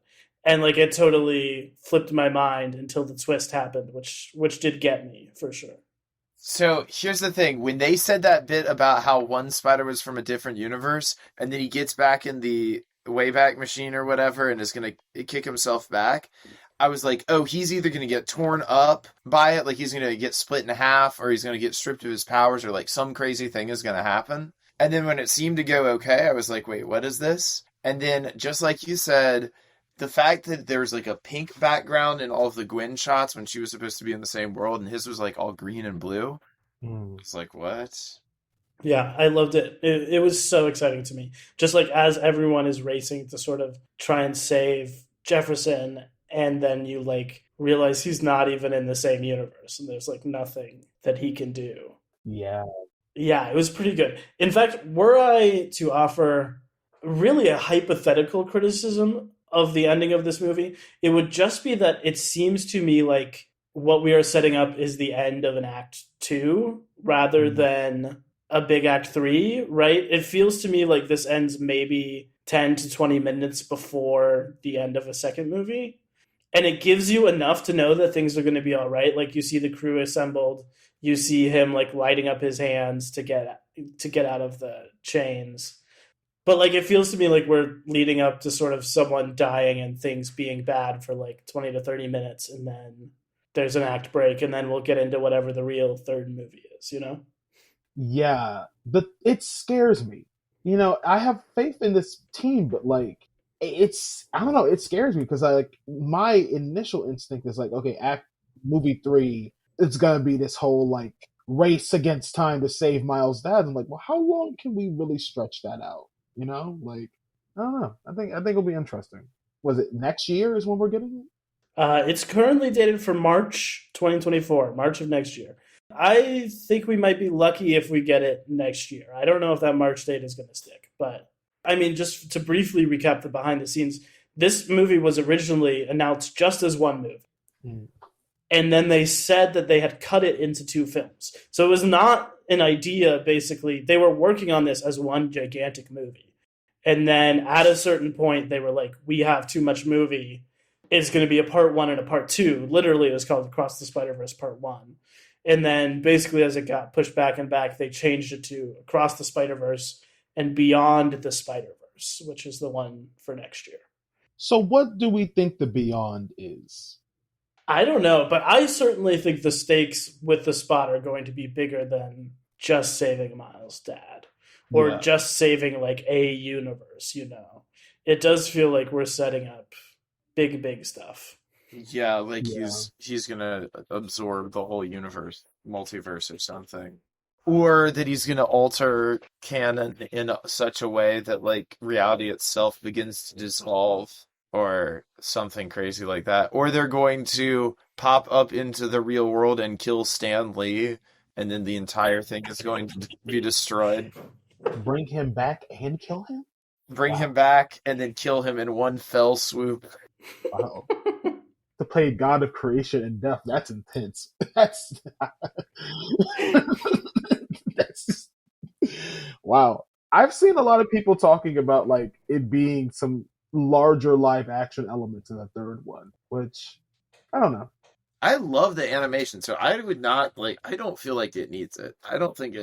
And like it totally flipped my mind until the twist happened, which did get me for sure. So here's the thing. When they said that bit about how one spider was from a different universe, and then he gets back in the Wayback Machine or whatever and is going to kick himself back, I was like, oh, he's either going to get torn up by it, like he's going to get split in half, or he's going to get stripped of his powers, or like some crazy thing is going to happen. And then when it seemed to go okay, I was like, wait, what is this? And then, just like you said, the fact that there's like a pink background in all of the Gwen shots when she was supposed to be in the same world, and his was like all green and blue. It's like, what? Yeah, I loved it. It was so exciting to me. Just like as everyone is racing to sort of try and save Jefferson, and then you like realize he's not even in the same universe, and there's like nothing that he can do. Yeah. Yeah, it was pretty good. In fact, were I to offer really a hypothetical criticism of the ending of this movie, it would just be that it seems to me like what we are setting up is the end of an act 2 rather than a big act 3, right? It feels to me like this ends maybe 10 to 20 minutes before the end of a second movie. And it gives you enough to know that things are going to be all right. Like you see the crew assembled, you see him like lighting up his hands to get out of the chains. But like it feels to me like we're leading up to sort of someone dying and things being bad for like 20 to 30 minutes, and then there's an act break, and then we'll get into whatever the real third movie is, you know? Yeah. It scares me. I have faith in this team, but like I don't know, it scares me because my initial instinct is like, okay, act movie 3, it's gonna be this whole like race against time to save Miles' dad. I'm like, well, how long can we really stretch that out? Like I don't know. I think it'll be interesting. Was it next year is when we're getting it? It's currently dated for March 2024, March of next year. I think we might be lucky if we get it next year. I don't know if that March date is going to stick, but I mean, just to briefly recap the behind the scenes, this movie was originally announced just as one movie. Mm. And then they said that they had cut it into 2 films. So it was not an idea, basically. They were working on this as one gigantic movie. And then at a certain point, they were like, we have too much movie. It's going to be a part 1 and a part 2. Literally, it was called Across the Spider-Verse Part 1. And then basically as it got pushed back and back, they changed it to Across the Spider-Verse and Beyond the Spider-Verse, which is the one for next year. So what do we think the Beyond is? I don't know, but I certainly think the stakes with the Spot are going to be bigger than just saving Miles' dad or just saving like a universe, It does feel like we're setting up big stuff. Yeah, like he's gonna absorb the whole universe, multiverse or something. Or that he's gonna alter canon in such a way that like reality itself begins to dissolve or something crazy like that. Or they're going to pop up into the real world and kill Stan Lee, and then the entire thing is going to be destroyed. Bring him back and kill him? Bring him back and then kill him in one fell swoop. Wow. To play God of creation and death, that's intense. That's just... Wow. I've seen a lot of people talking about like it being some larger live action elements in the third one, which I don't know. I love the animation, so I would not I don't feel like it needs it. I don't think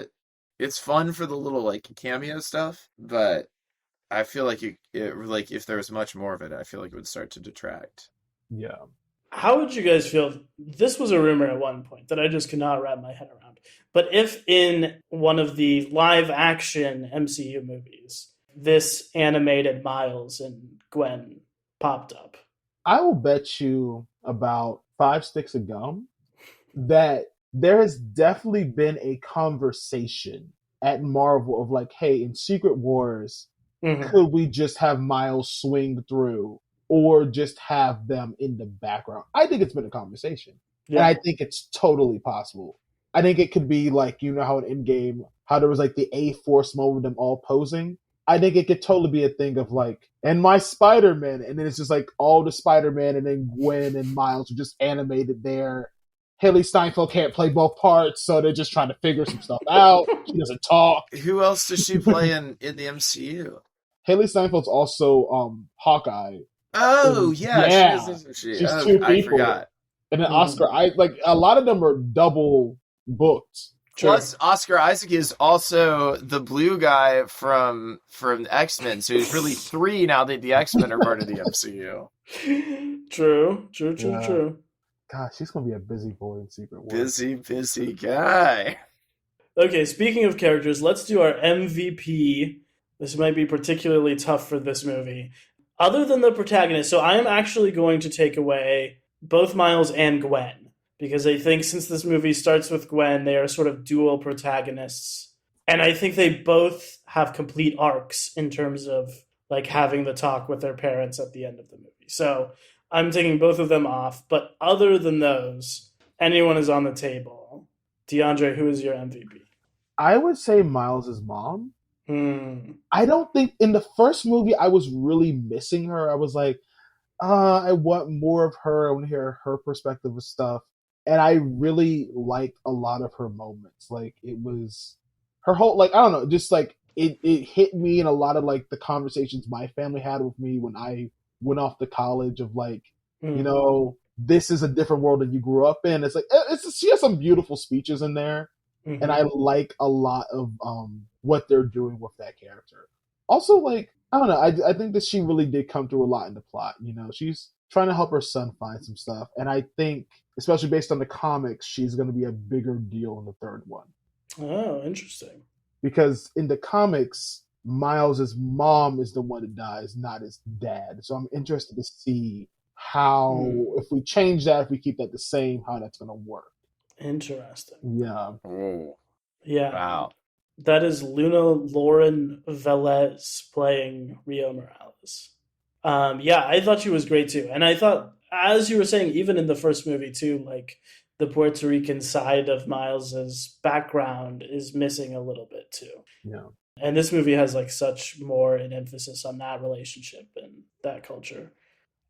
it's fun for the little like cameo stuff, but I feel like it like if there was much more of it, I feel like it would start to detract. Yeah. How would you guys feel? This was a rumor at one point that I just could not wrap my head around. But if in one of the live action MCU movies, this animated Miles and Gwen popped up, I will bet you about 5 sticks of gum that there has definitely been a conversation at Marvel of like, hey, in Secret Wars, could we just have Miles swing through or just have them in the background? I think it's been a conversation. Yeah. And I think it's totally possible. I think it could be like, how in Endgame, how there was like the A-Force moment of them all posing. I think it could totally be a thing of like, and my Spider-Man, and then it's just like all the Spider-Man and then Gwen and Miles are just animated there. Haley Steinfeld can't play both parts, so they're just trying to figure some stuff out. She doesn't talk. Who else does she play in the MCU? Haley Steinfeld's also Hawkeye. Oh, yeah. She's 2 people. I forgot. And then Oscar, a lot of them are double booked. Plus, Oscar Isaac is also the blue guy from X-Men, so he's really 3 now that the X-Men are part of the MCU. True. Gosh, she's going to be a busy boy in Secret Wars. Busy guy. Okay, speaking of characters, let's do our MVP. This might be particularly tough for this movie. Other than the protagonist, so I am actually going to take away both Miles and Gwen, because I think since this movie starts with Gwen, they are sort of dual protagonists. And I think they both have complete arcs in terms of like having the talk with their parents at the end of the movie. So I'm taking both of them off. But other than those, anyone is on the table. DeAndre, who is your MVP? I would say Miles' mom. I don't think in the first movie I was really missing her. I was like, I want more of her. I want to hear her perspective of stuff. And I really liked a lot of her moments. Like it was her whole, like, I don't know, just like it hit me in a lot of like the conversations my family had with me when I went off to college of like, this is a different world than you grew up in. It's like, she has some beautiful speeches in there. Mm-hmm. And I like a lot of what they're doing with that character. Also, like, I don't know, I think that she really did come through a lot in the plot. She's trying to help her son find some stuff. And I think, especially based on the comics, she's going to be a bigger deal in the third one. Oh, interesting. Because in the comics, Miles' mom is the one that dies, not his dad. So I'm interested to see how, if we change that, if we keep that the same, how that's going to work. Interesting. Yeah. Oh. Yeah. Wow. That is Luna Lauren Velez playing Rio Morales. I thought she was great too. And I thought, as you were saying, even in the first movie too, like the Puerto Rican side of Miles's background is missing a little bit too. Yeah. And this movie has like such more an emphasis on that relationship and that culture.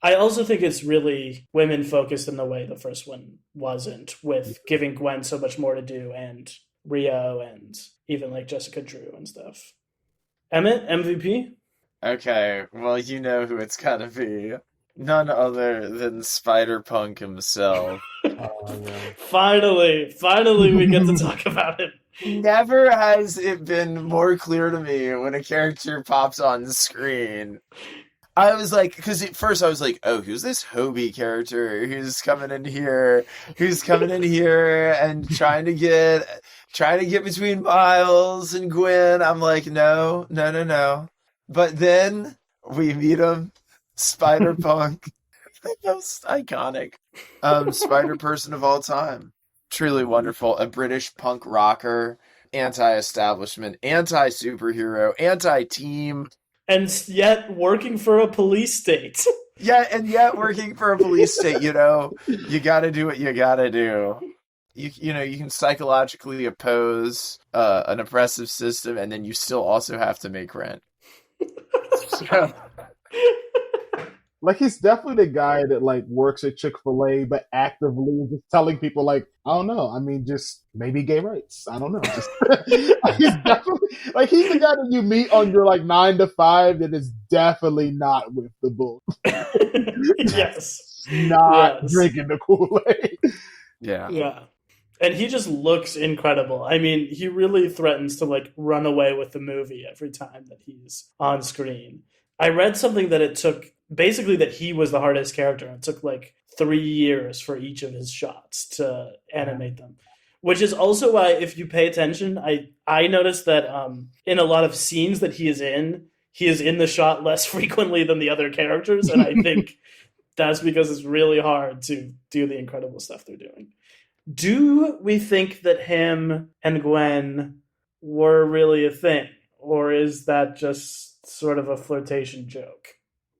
I also think it's really women focused in the way the first one wasn't, with giving Gwen so much more to do, and Rio, and even like Jessica Drew and stuff. Emmett, MVP? Okay, well, you know who it's gotta be. None other than Spider-Punk himself. Yeah. Finally we get to talk about it. Never has it been more clear to me when a character pops on the screen. I was like, because at first I was like, oh, who's this Hobie character who's coming in here and trying to get between Miles and Gwen. I'm like, no. But then we meet him, Spider-Punk, the most iconic Spider-Person of all time. Truly wonderful. A British punk rocker, anti-establishment, anti-superhero, anti-team. And yet working for a police state. Yeah, and yet working for a police state, you gotta do what you gotta do. You know, you can psychologically oppose an oppressive system, and then you still also have to make rent. So. Like, he's definitely the guy that like works at Chick-fil-A, but actively is just telling people like, I don't know. I mean, just maybe gay rights. I don't know. Just, he's definitely like, he's the guy that you meet on your like 9 to 5 that is definitely not with the bull. Yes. Not drinking the Kool-Aid. Yeah. Yeah. And he just looks incredible. I mean, he really threatens to like run away with the movie every time that he's on screen. I read something that it took, basically that he was the hardest character. It took like 3 years for each of his shots to animate them. Which is also why, if you pay attention, I noticed that in a lot of scenes that he is in the shot less frequently than the other characters. And I think that's because it's really hard to do the incredible stuff they're doing. Do we think that him and Gwen were really a thing? Or is that just sort of a flirtation joke?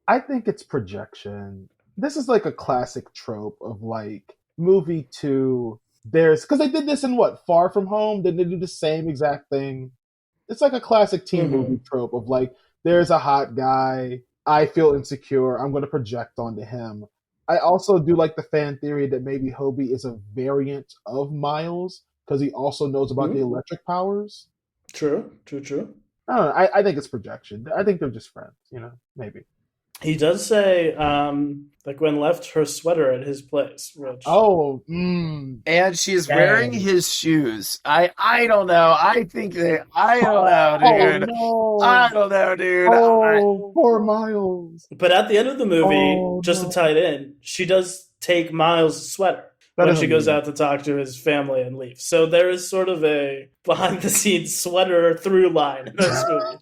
I think it's projection. This is like a classic trope of like movie 2. Because they did this in Far From Home? Did they do the same exact thing? It's like a classic teen movie trope of like, there's a hot guy, I feel insecure, I'm going to project onto him. I also do like the fan theory that maybe Hobie is a variant of Miles because he also knows about the electric powers. True. I don't know. I think it's projection. I think they're just friends, maybe. He does say that Gwen left her sweater at his place. Which... And she's wearing his shoes. I don't know. I don't know, dude. No. I don't know, dude. Oh, poor Miles. But at the end of the movie, just to tie it in, she does take Miles' sweater when she goes out to talk to his family and leave. So there is sort of a behind-the-scenes sweater through line in this movie.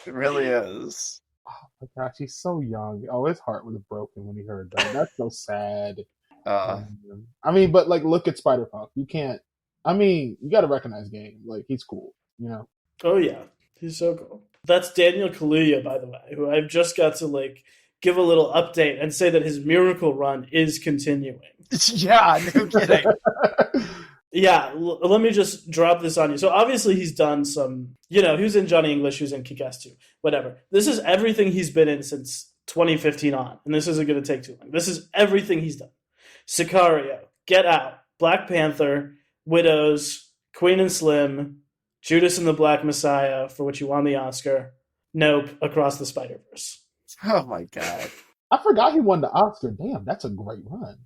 It really is. Oh my gosh, he's so young. Oh, his heart was broken when he heard that. That's so sad. I mean, but like, look at Spider-Punk. You got to recognize Game. Like, he's cool, Oh yeah, he's so cool. That's Daniel Kaluuya, by the way, who I've just got to like give a little update and say that his Miracle Run is continuing. Yeah, no kidding. Yeah, let me just drop this on you. So obviously he's done some, he was in Johnny English, he was in Kick-Ass 2, whatever. This is everything he's been in since 2015 on, and this isn't going to take too long. This is everything he's done. Sicario, Get Out, Black Panther, Widows, Queen and Slim, Judas and the Black Messiah, for which he won the Oscar, Nope, Across the Spider-Verse. Oh my God. I forgot he won the Oscar. Damn, that's a great run.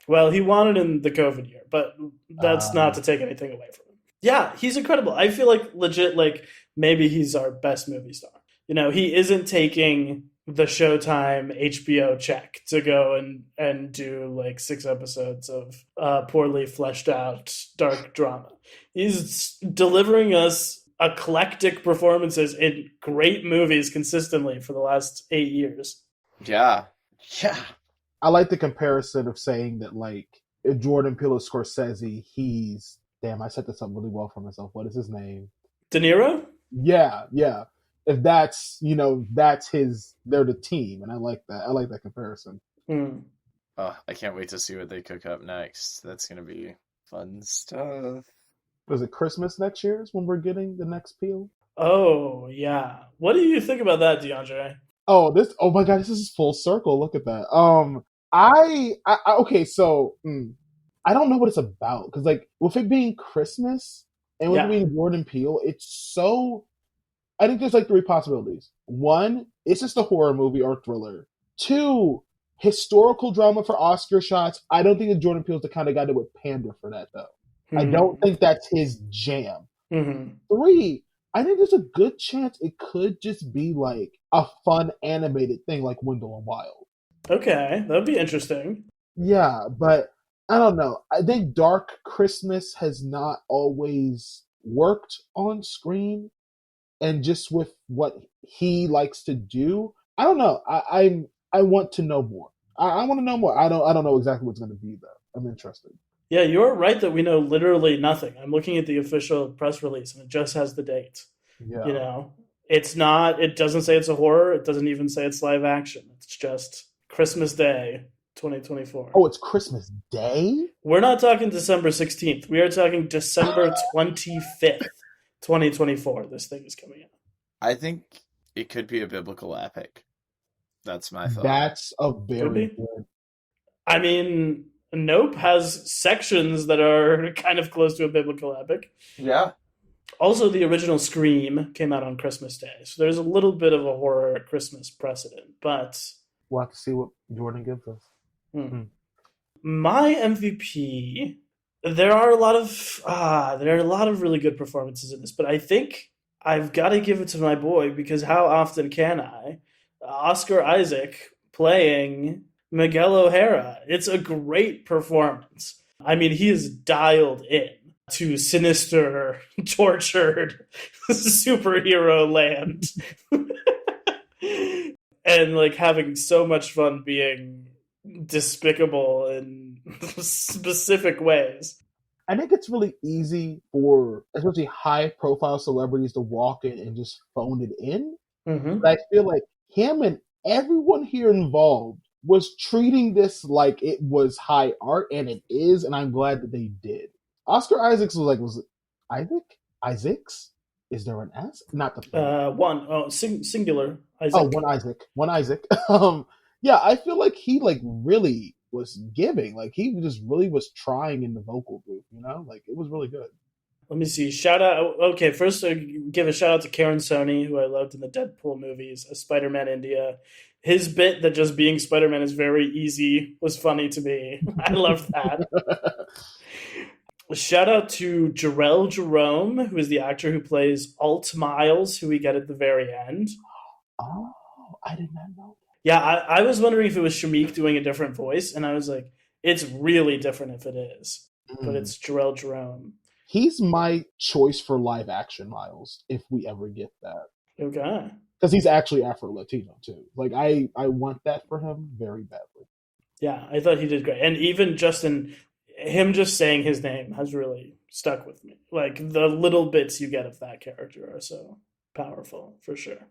Well, he won it in the COVID year, but that's not to take anything away from him. Yeah, he's incredible. I feel like legit, like maybe he's our best movie star. He isn't taking the Showtime HBO check to go and do like 6 episodes of poorly fleshed out dark drama. He's delivering us eclectic performances in great movies consistently for the last 8 years. Yeah. I like the comparison of saying that, like, if Jordan Peele is Scorsese, he's damn. I set this up really well for myself. What is his name? De Niro? Yeah. If that's that's his, they're the team, and I like that. I like that comparison. Oh, I can't wait to see what they cook up next. That's gonna be fun stuff. Was it Christmas next year is when we're getting the next Peele? Oh yeah. What do you think about that, DeAndre? Oh my god, this is full circle. Look at that. Okay, so I don't know what it's about because, like, with it being Christmas and with it being Jordan Peele, it's so. I think there's like three possibilities. One, it's just a horror movie or thriller. Two, historical drama for Oscar shots. I don't think that Jordan Peele's the kind of guy that would pander for that, though. I don't think that's his jam. Three, I think there's a good chance it could just be like a fun animated thing like Wendell and Wild. Okay, that'd be interesting. Yeah, but I don't know. I think Dark Christmas has not always worked on screen, and just with what he likes to do, I don't know. I want to know more. I want to know more. I don't know exactly what's going to be though. I'm interested. Yeah, you're right that we know literally nothing. I'm looking at the official press release and it just has the date. Yeah. You know, it doesn't say it's a horror. It doesn't even say it's live action. It's just Christmas Day 2024. Oh, it's Christmas Day? We're not talking December 16th. We are talking December 25th, 2024. This thing is coming out. I think it could be a biblical epic. That's my thought. That's a very good. I mean, Nope has sections that are kind of close to a biblical epic. Yeah. Also, the original Scream came out on Christmas Day, so there's a little bit of a horror Christmas precedent, but we'll have to see what Jordan gives us. My MVP, there are a lot of really good performances in this, but I think I've got to give it to my boy, because how often can I? Oscar Isaac playing Miguel O'Hara. It's a great performance. I mean, he is dialed in to sinister, tortured superhero land. And like having so much fun being despicable in specific ways. I think it's really easy for especially high profile celebrities to walk in and just phone it in. But I feel like him and everyone here involved was treating this like it was high art, and it is, and I'm glad that they did. Oscar Isaacs was it Isaac? Isaacs? Is there an S? Not the one. Singular. Isaac. Oh, one Isaac. Yeah, I feel like he like really was giving. Like he just really was trying in the vocal booth, you know? Like it was really good. Let me see. Shout out. Okay, first give a shout out to Karen Sony, who I loved in the Deadpool movies, as Spider-Man India. His bit that just being Spider-Man is very easy was funny to me. I loved that. Shout out to Jarrell Jerome, who is the actor who plays Alt Miles, who we get at the very end. Oh, I did not know. Yeah, I was wondering if it was Shameik doing a different voice, and I was like, it's really different if it is. But it's Jarrell Jerome. He's my choice for live action Miles, if we ever get that. Okay. Because he's actually Afro-Latino, too. Like, I want that for him very badly. Yeah, I thought he did great. And even him just saying his name has really stuck with me. Like, the little bits you get of that character are so powerful, for sure.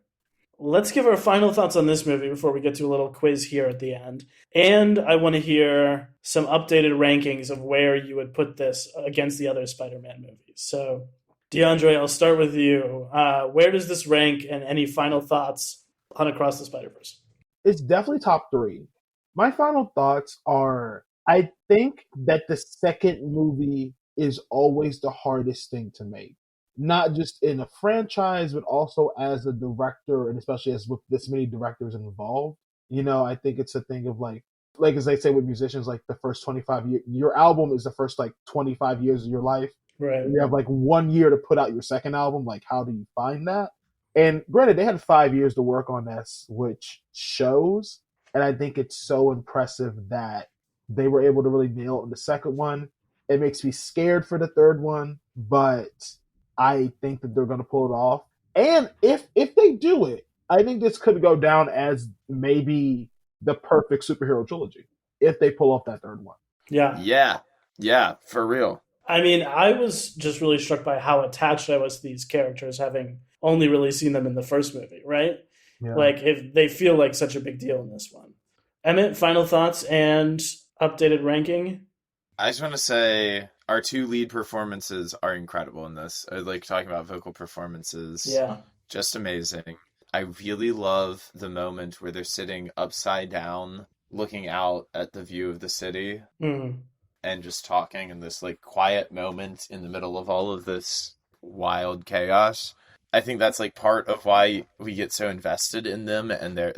Let's give our final thoughts on this movie before we get to a little quiz here at the end. And I want to hear some updated rankings of where you would put this against the other Spider-Man movies. So, DeAndre, I'll start with you. Where does this rank, and any final thoughts on Across the Spider-Verse? It's definitely top 3. My final thoughts are, I think that the second movie is always the hardest thing to make. Not just in a franchise, but also as a director, and especially as with this many directors involved. You know, I think it's a thing of like as they say with musicians, like the first 25 years, your album is the first like 25 years of your life. Right. And you have like 1 year to put out your second album. Like, how do you find that? And granted, they had 5 years to work on this, which shows. And I think it's so impressive that they were able to really nail it in the second one. It makes me scared for the third one, but I think that they're going to pull it off. And if they do it, I think this could go down as maybe the perfect superhero trilogy if they pull off that third one. Yeah. Yeah, for real. I mean, I was just really struck by how attached I was to these characters, having only really seen them in the first movie, right? Yeah. Like, if they feel like such a big deal in this one. Emmett, final thoughts and updated ranking? I just want to say our two lead performances are incredible in this. I like talking about vocal performances. Yeah. Just amazing. I really love the moment where they're sitting upside down, looking out at the view of the city. Mm. And just talking in this like quiet moment in the middle of all of this wild chaos. I think that's like part of why we get so invested in them and their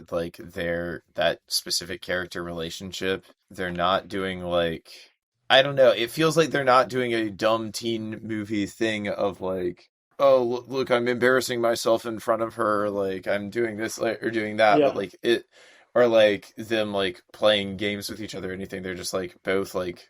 that specific character relationship. They're not doing like, I don't know, it feels like they're not doing a dumb teen movie thing of like, oh look, I'm embarrassing myself in front of her, like I'm doing this like, or doing that, but like it, or like them like playing games with each other or anything. They're just like both like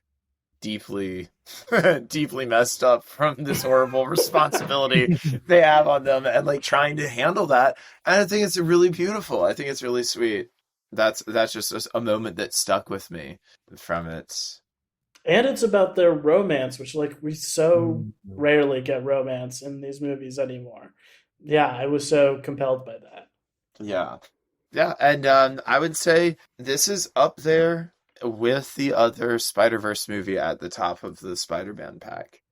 deeply messed up from this horrible responsibility they have on them and like trying to handle that. And I think it's really beautiful. I think it's really sweet. That's just a moment that stuck with me from it. And it's about their romance, which like we so rarely get romance in these movies anymore. Yeah, I was so compelled by that. Yeah, and I would say this is up there with the other Spider-Verse movie at the top of the Spider-Man pack.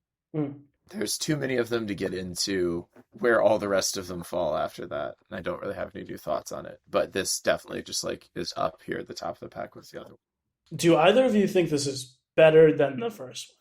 There's too many of them to get into where all the rest of them fall after that. And I don't really have any new thoughts on it. But this definitely just like is up here at the top of the pack with the other one. Do either of you think this is better than the first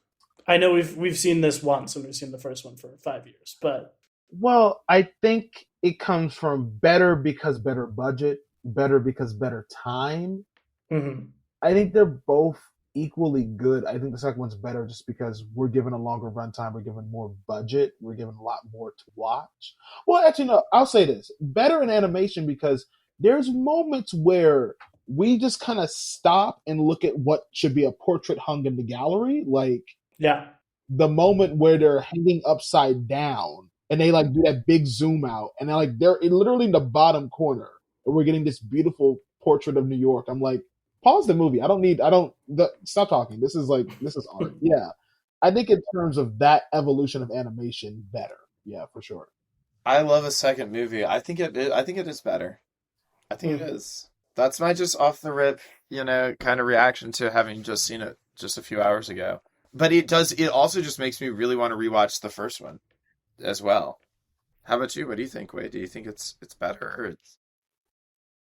one? I know we've seen this once and we've seen the first one for 5 years, but well, I think it comes from better because better budget, better because better time. Mm-hmm. I think they're both equally good. I think the second one's better just because we're given a longer runtime, we're given more budget, we're given a lot more to watch. Well, actually, no, I'll say this. Better in animation because there's moments where we just kind of stop and look at what should be a portrait hung in the gallery. Like, the moment where they're hanging upside down and they like do that big zoom out and they're literally in the bottom corner and we're getting this beautiful portrait of New York. I'm like, pause the movie. Stop talking. This is art. Yeah. I think in terms of that evolution of animation, better. Yeah, for sure. I love a second movie. I think it is better. I think it is. That's my just off the rip, kind of reaction to having just seen it just a few hours ago. But it also just makes me really want to rewatch the first one as well. How about you? What do you think, Wade? Do you think it's better or it's...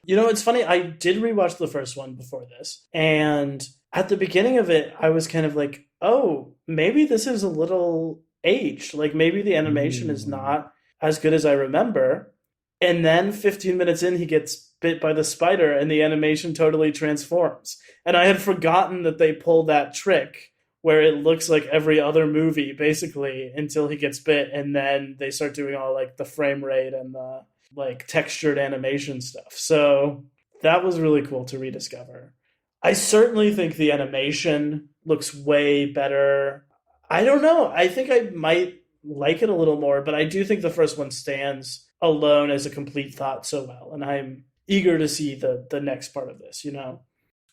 It's funny. I did rewatch the first one before this, and at the beginning of it, I was kind of like, oh, maybe this is a little aged. Like, maybe the animation is not as good as I remember. And then 15 minutes in, he gets bit by the spider, and the animation totally transforms. And I had forgotten that they pull that trick where it looks like every other movie, basically, until he gets bit, and then they start doing all, like, the frame rate and the like textured animation stuff. So that was really cool to rediscover. I certainly think the animation looks way better. I don't know. I think I might like it a little more, but I do think the first one stands alone as a complete thought so well. And I'm eager to see the next part of this,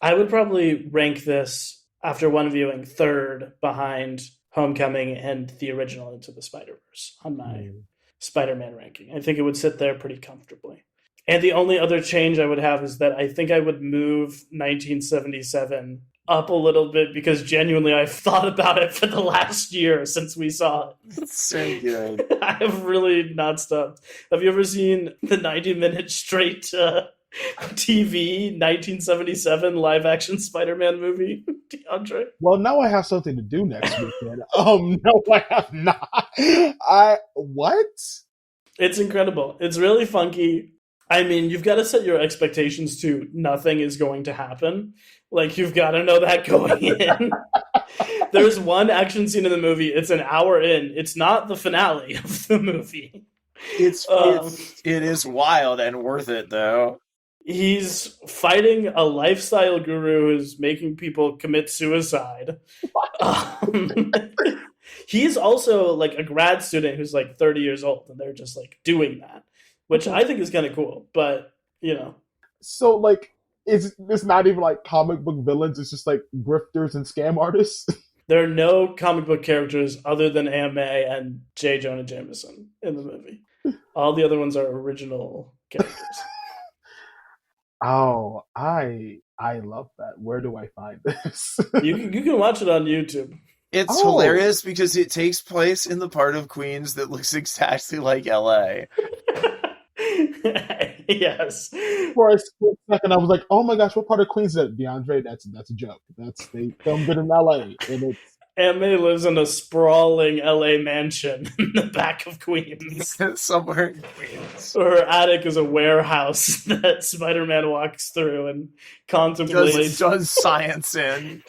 I would probably rank this after one viewing third behind Homecoming and the original Into the Spider-Verse on my Spider-Man ranking. I think it would sit there pretty comfortably. And the only other change I would have is that I think I would move 1977 up a little bit because genuinely I've thought about it for the last year since we saw it. It's so good. I have really not stopped. Have you ever seen the 90-minute straight TV 1977 live-action Spider-Man movie, DeAndre? Well, now I have something to do next weekend. No, I have not. What? It's incredible. It's really funky. I mean, you've got to set your expectations to nothing is going to happen. Like, you've got to know that going in. There's one action scene in the movie. It's an hour in. It's not the finale of the movie. It is wild and worth it, though. He's fighting a lifestyle guru who's making people commit suicide. He's also like a grad student who's like 30 years old, and they're just like doing that, which I think is kind of cool. But so like, it's not even like comic book villains. It's just like grifters and scam artists. There are no comic book characters other than Aunt May and J. Jonah Jameson in the movie. All the other ones are original characters. Oh, I love that. Where do I find this? You can watch it on YouTube. It's hilarious because it takes place in the part of Queens that looks exactly like LA. Yes. For a split second, I was like, "Oh my gosh, what part of Queens is that?" DeAndre, that's a joke. They filmed it in LA, and it's Aunt May lives in a sprawling LA mansion in the back of Queens. Somewhere in Queens. Her attic is a warehouse that Spider-Man walks through and contemplates. Does science in.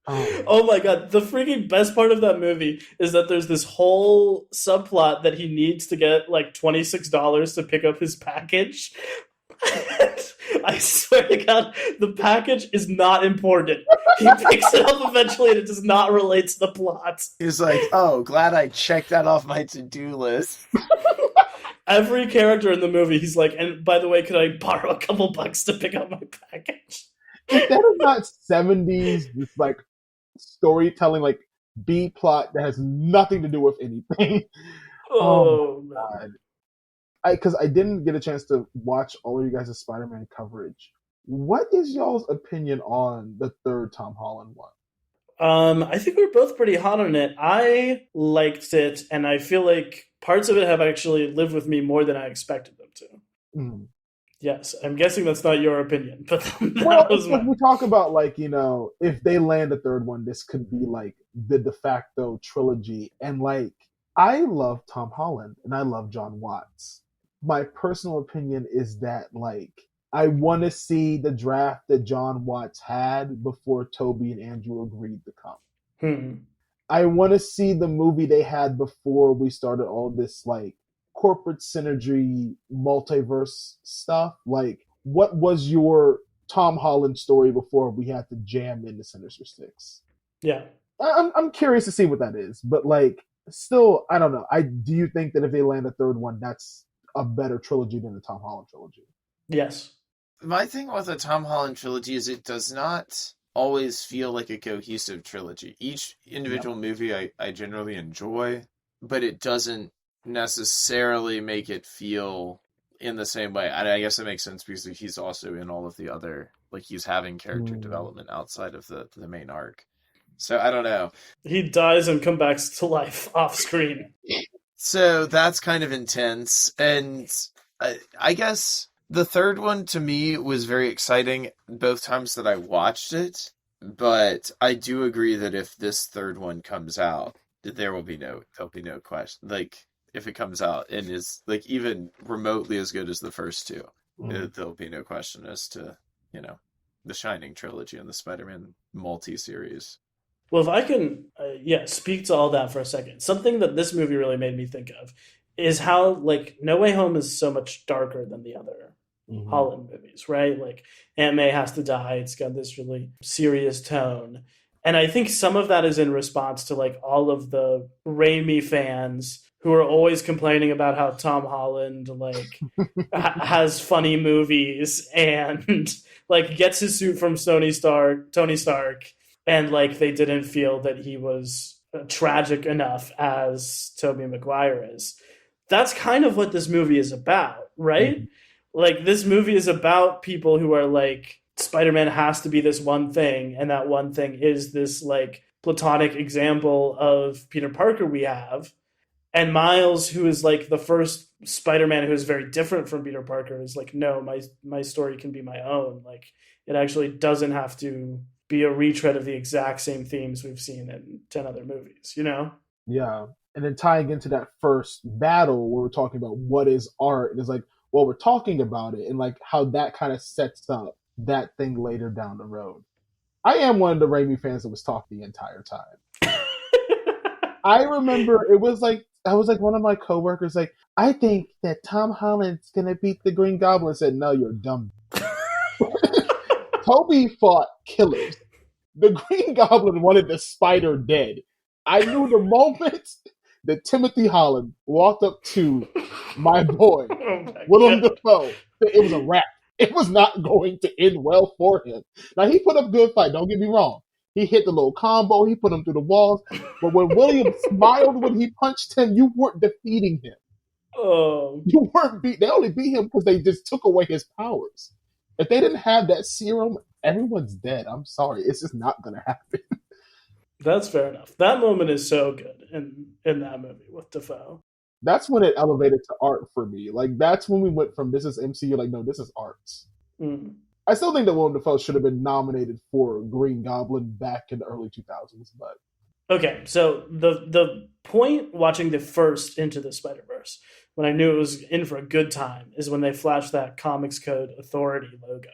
Oh my god, the freaking best part of that movie is that there's this whole subplot that he needs to get like $26 to pick up his package. I swear to God, the package is not important. He picks it up eventually and it does not relate to the plot. He's like, oh, glad I checked that off my to-do list. Every character in the movie, he's like, and by the way, could I borrow a couple bucks to pick up my package? If that is not 70s, just like storytelling, like B plot that has nothing to do with anything. Oh God. Because I didn't get a chance to watch all of you guys' Spider-Man coverage. What is y'all's opinion on the third Tom Holland one? I think we're both pretty hot on it. I liked it, and I feel like parts of it have actually lived with me more than I expected them to. Mm. Yes, I'm guessing that's not your opinion, but well, we talk about like, if they land a third one, this could be like the de facto trilogy. And like, I love Tom Holland and I love John Watts. My personal opinion is that like, I want to see the draft that John Watts had before Toby and Andrew agreed to come. I want to see the movie they had before we started all this like corporate synergy multiverse stuff. Like, what was your Tom Holland story before we had to jam into Sinister Six? Yeah, I'm curious to see what that is, but like, still, I don't know. Do you think that if they land a third one, that's a better trilogy than the Tom Holland trilogy? Yes. My thing with the Tom Holland trilogy is it does not always feel like a cohesive trilogy. Each individual movie I generally enjoy, but it doesn't necessarily make it feel in the same way. I guess that makes sense because he's also in all of the other, like he's having character development outside of the main arc. So I don't know. He dies and comes back to life off screen. So that's kind of intense. And I guess the third one to me was very exciting both times that I watched it. But I do agree that if this third one comes out, there'll be no question. Like, if it comes out and is like even remotely as good as the first two, there'll be no question as to, the Shining trilogy and the Spider-Man multi-series. Well, if I can, speak to all that for a second. Something that this movie really made me think of is how, like, No Way Home is so much darker than the other Holland movies, right? Like, Aunt May has to die. It's got this really serious tone. And I think some of that is in response to, like, all of the Raimi fans who are always complaining about how Tom Holland, like, has funny movies and, like, gets his suit from Tony Stark, and, like, they didn't feel that he was tragic enough as Tobey Maguire is. That's kind of what this movie is about, right? Like, this movie is about people who are, like, Spider-Man has to be this one thing, and that one thing is this, like, platonic example of Peter Parker we have. And Miles, who is, like, the first Spider-Man who is very different from Peter Parker, is like, no, my story can be my own. Like, it actually doesn't have to be a retread of the exact same themes we've seen in 10 other movies, Yeah. And then tying into that first battle where we're talking about what is art, and it's like, well, we're talking about it and, like, how that kind of sets up that thing later down the road. I am one of the Raimi fans that was talking the entire time. I remember it was like, I was like, one of my coworkers, like, I think that Tom Holland's going to beat the Green Goblin. I said, no, you're dumb. Toby fought killers. The Green Goblin wanted the spider dead. I knew the moment that Timothy Holland walked up to my boy, Willem Dafoe, that it was a wrap. It was not going to end well for him. Now, he put up a good fight, don't get me wrong. He hit the little combo, he put him through the walls. But when William smiled when he punched him, you weren't defeating him. You weren't they only beat him because they just took away his powers. If they didn't have that serum, everyone's dead. I'm sorry. It's just not going to happen. That's fair enough. That moment is so good in that movie with Dafoe. That's when it elevated to art for me. Like, that's when we went from this is MCU, like, no, this is arts. Mm. I still think that Willem Dafoe should have been nominated for Green Goblin back in the early 2000s, but... Okay, so the point watching the first Into the Spider-Verse, when I knew it was in for a good time, is when they flashed that Comics Code Authority logo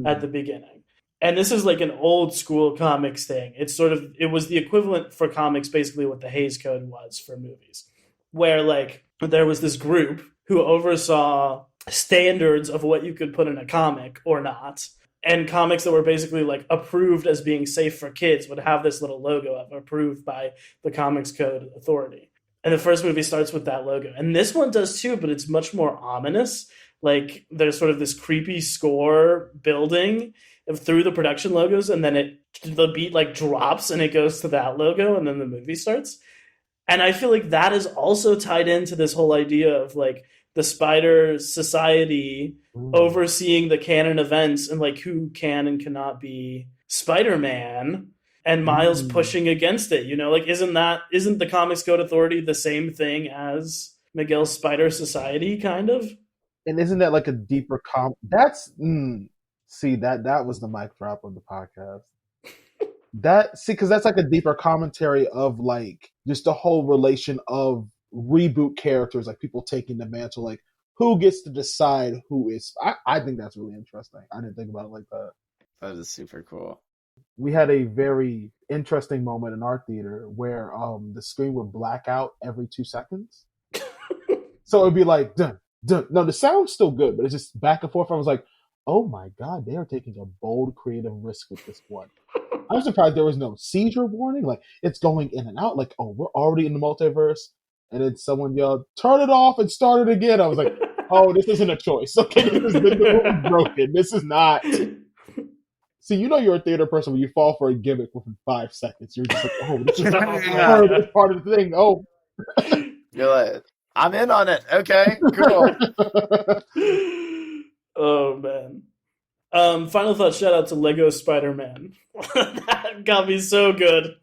at the beginning. And this is like an old school comics thing. It was the equivalent for comics, basically what the Hays Code was for movies, where like there was this group who oversaw standards of what you could put in a comic or not. And comics that were basically like approved as being safe for kids would have this little logo of approved by the Comics Code Authority. And the first movie starts with that logo. And this one does too, but it's much more ominous. Like there's sort of this creepy score building through the production logos, and then the beat like drops and it goes to that logo, and then the movie starts. And I feel like that is also tied into this whole idea of like the Spider Society overseeing the canon events and like who can and cannot be Spider-Man, and Miles pushing against it. You know, like isn't the Comics Code Authority the same thing as Miguel's Spider Society, kind of? And isn't that like a deeper that's see that was the mic drop of the podcast. Because that's like a deeper commentary of like just the whole relation of reboot characters, like people taking the mantle, like who gets to decide who is. I think that's really interesting. I didn't think about it like that. That is super cool. We had a very interesting moment in our theater where the screen would black out every 2 seconds. So it'd be like dun dun. No, the sound's still good, but it's just back and forth. I was like, oh my god, they are taking a bold creative risk with this one. I'm surprised there was no seizure warning. Like, it's going in and out. Like, oh, we're already in the multiverse. And then someone yelled, turn it off and start it again. I was like, oh, this isn't a choice. Okay, the movie's broken. This is not. See, you know you're a theater person when you fall for a gimmick within 5 seconds. You're just like, oh, this is part of the thing. Oh. You're like, I'm in on it. Okay, cool. Oh, man. Final thought, shout out to Lego Spider-Man. That got me so good.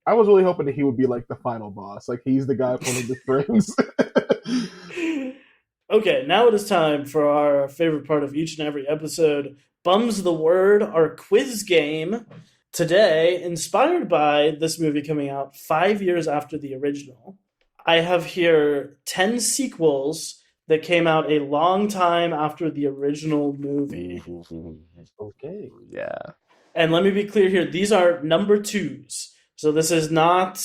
I was really hoping that he would be like the final boss. Like he's the guy pulling the strings. Okay, now it is time for our favorite part of each and every episode, Bums the Word, our quiz game. Today, inspired by this movie coming out 5 years after the original, I have here 10 sequels that came out a long time after the original movie. Okay. Yeah. And let me be clear here, these are number 2s. So this is not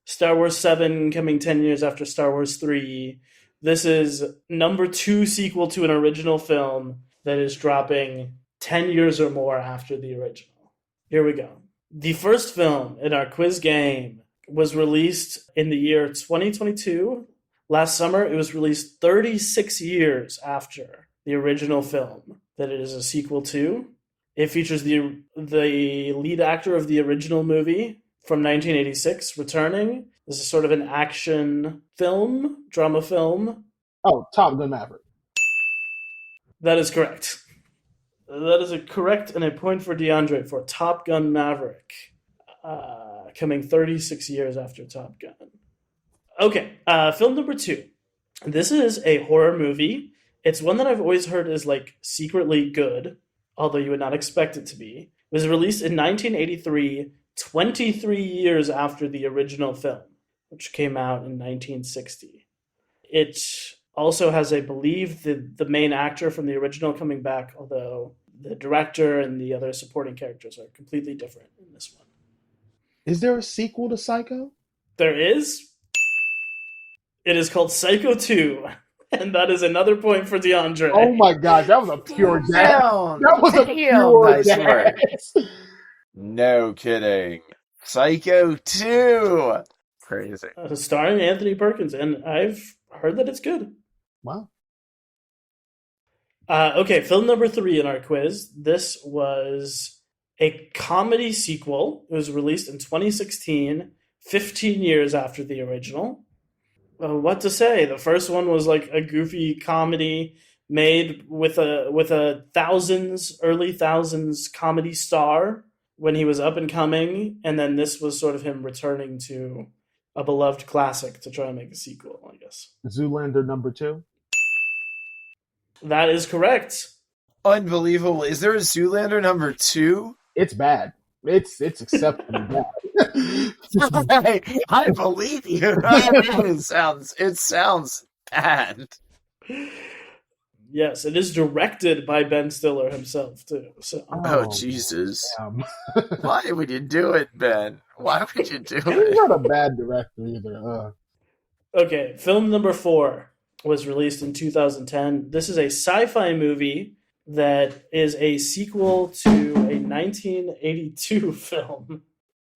Star Wars 7 coming 10 years after Star Wars 3. This is number 2 sequel to an original film that is dropping 10 years or more after the original. Here we go. The first film in our quiz game was released in the year 2022. Last summer, it was released 36 years after the original film that it is a sequel to. It features the lead actor of the original movie from 1986 returning. This is sort of an action film, drama film. Oh, Top Gun Maverick. That is correct. That is a correct and a point for DeAndre for Top Gun Maverick, coming 36 years after Top Gun. Okay, film number 2. This is a horror movie. It's one that I've always heard is like secretly good, although you would not expect it to be. It was released in 1983, 23 years after the original film, which came out in 1960. It also has, I believe, the main actor from the original coming back, although the director and the other supporting characters are completely different in this one. Is there a sequel to Psycho? There is. It is called Psycho 2, and that is another point for DeAndre. Oh my god, that was a pure gas. That was a pure gas. No kidding. Psycho 2. Crazy. Starring Anthony Perkins, and I've heard that it's good. Wow. Okay, film number 3 in our quiz. This was a comedy sequel. It was released in 2016, 15 years after the original. What to say? The first one was like a goofy comedy made with a early thousands comedy star when he was up and coming, and then this was sort of him returning to a beloved classic to try and make a sequel, I guess. Zoolander number 2. That is correct. Unbelievable. Is there a Zoolander number 2? It's bad. It's exceptionally bad. I believe you. It sounds bad. Yes, it is directed by Ben Stiller himself too. So. Oh Jesus! Why would you do it, Ben? Why would you do it? He's not a bad director either. Okay, film number 4 was released in 2010. This is a sci-fi movie that is a sequel to a 1982 film.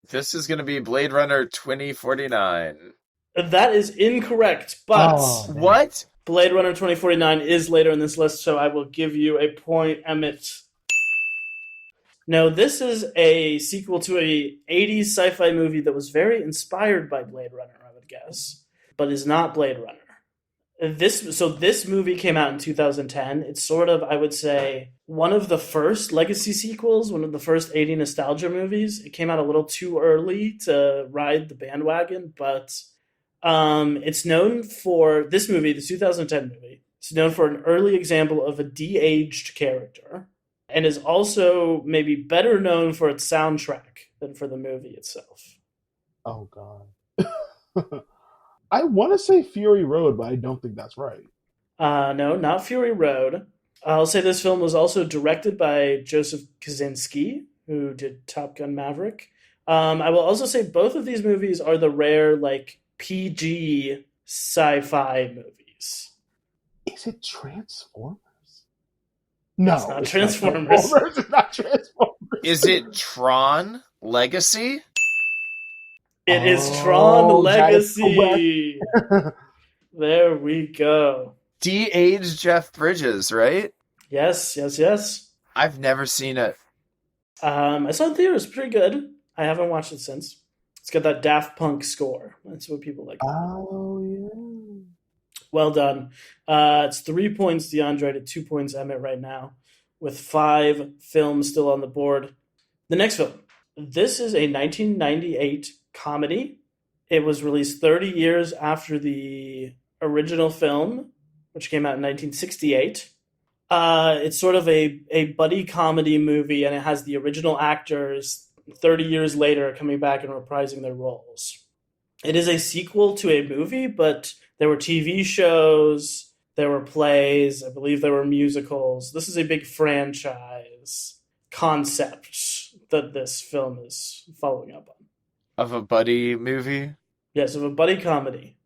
This is going to be Blade Runner 2049. That is incorrect, but what? Blade Runner 2049 is later in this list, so I will give you a point, Emmett. No, this is a sequel to a 80s sci-fi movie that was very inspired by Blade Runner, I would guess, but is not Blade Runner. This movie came out in 2010. It's sort of, I would say, one of the first legacy sequels, one of the first 80 nostalgia movies. It came out a little too early to ride the bandwagon, but it's known for, this movie, the 2010 movie, it's known for an early example of a de-aged character, and is also maybe better known for its soundtrack than for the movie itself. Oh, God. I want to say Fury Road, but I don't think that's right. No, not Fury Road. I'll say this film was also directed by Joseph Kosinski, who did Top Gun Maverick. I will also say both of these movies are the rare, like, PG sci-fi movies. Is it Transformers? No, it's not Transformers. It's not Transformers. Is it Tron Legacy? It is Tron Legacy. There we go. De-aged Jeff Bridges, right? Yes. I've never seen it. I saw it in theaters. Pretty good. I haven't watched it since. It's got that Daft Punk score. That's what people like. Oh, yeah. Well done. It's 3 points, DeAndre, to 2 points, Emmett, right now, with 5 films still on the board. The next film. This is a 1998 comedy. It was released 30 years after the original film, which came out in 1968. It's sort of a buddy comedy movie, and it has the original actors 30 years later coming back and reprising their roles. It is a sequel to a movie, but there were TV shows, there were plays, I believe there were musicals. This is a big franchise concept that this film is following up on. Of a buddy movie? Yes, of a buddy comedy.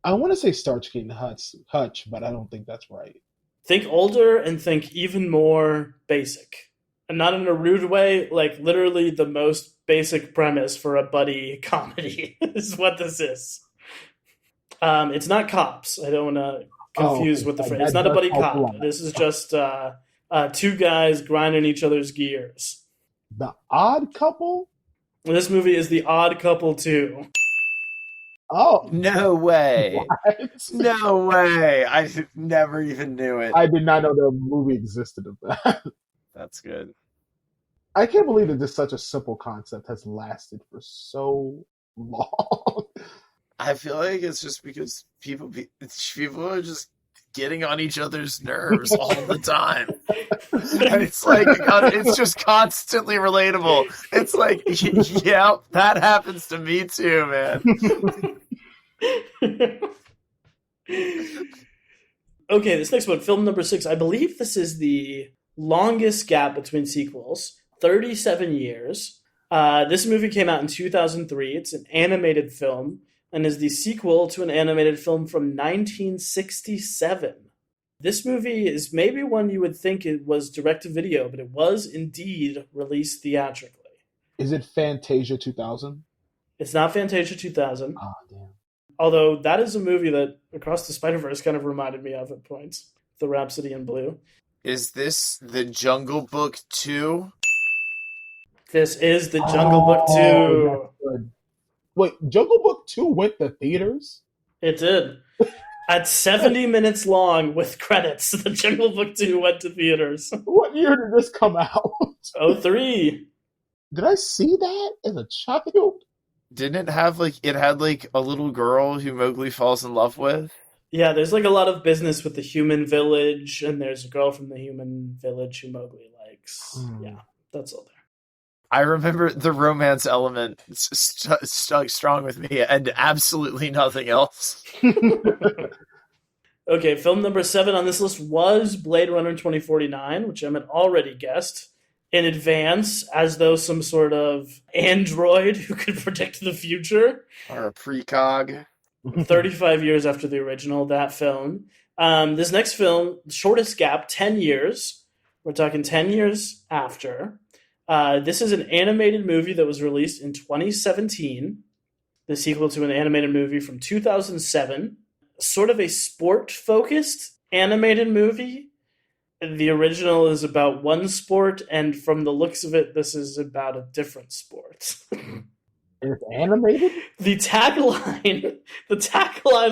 I want to say Starsky and Hutch, but I don't think that's right. Think older and think even more basic. And not in a rude way, like literally the most basic premise for a buddy comedy is what this is. It's not Cops. I don't want to confuse with the phrase. It's not a buddy cop. This is just 2 guys grinding each other's gears. The Odd Couple? This movie is The Odd Couple 2. Oh. No way. What? No way. I never even knew it. I did not know the movie existed of that. That's good. I can't believe that this such a simple concept has lasted for so long. I feel like it's just because people are just getting on each other's nerves all the time. And it's like, it's just constantly relatable. It's like, yeah, that happens to me too, man. Okay, this next one, film number 6. I believe this is the longest gap between sequels, 37 years. This movie came out in 2003. It's an animated film and is the sequel to an animated film from 1967. This movie is maybe one you would think it was direct-to-video, but it was indeed released theatrically. Is it Fantasia 2000? It's not Fantasia 2000. Oh, damn. Although that is a movie that Across the Spider-Verse kind of reminded me of at points. The Rhapsody in Blue. Is this the Jungle Book 2? This is the Jungle Book 2. Good. Wait, Jungle Book 2 went to theaters? It did. At 70 minutes long with credits, the Jungle Book 2 went to theaters. What year did this come out? 03. Did I see that as a child? Didn't it have it had a little girl who Mowgli falls in love with? Yeah, there's a lot of business with the human village, and there's a girl from the human village who Mowgli likes. Yeah, that's all there. I remember the romance element stuck strong with me and absolutely nothing else. Okay, film number 7 on this list was Blade Runner 2049, which Emmett already guessed in advance, as though some sort of android who could predict the future. Or a precog. 35 years after the original, that film. This next film, shortest gap, 10 years. We're talking 10 years after. This is an animated movie that was released in 2017. The sequel to an animated movie from 2007. Sort of a sport-focused animated movie. The original is about one sport, and from the looks of it, this is about a different sport. It's animated? The tagline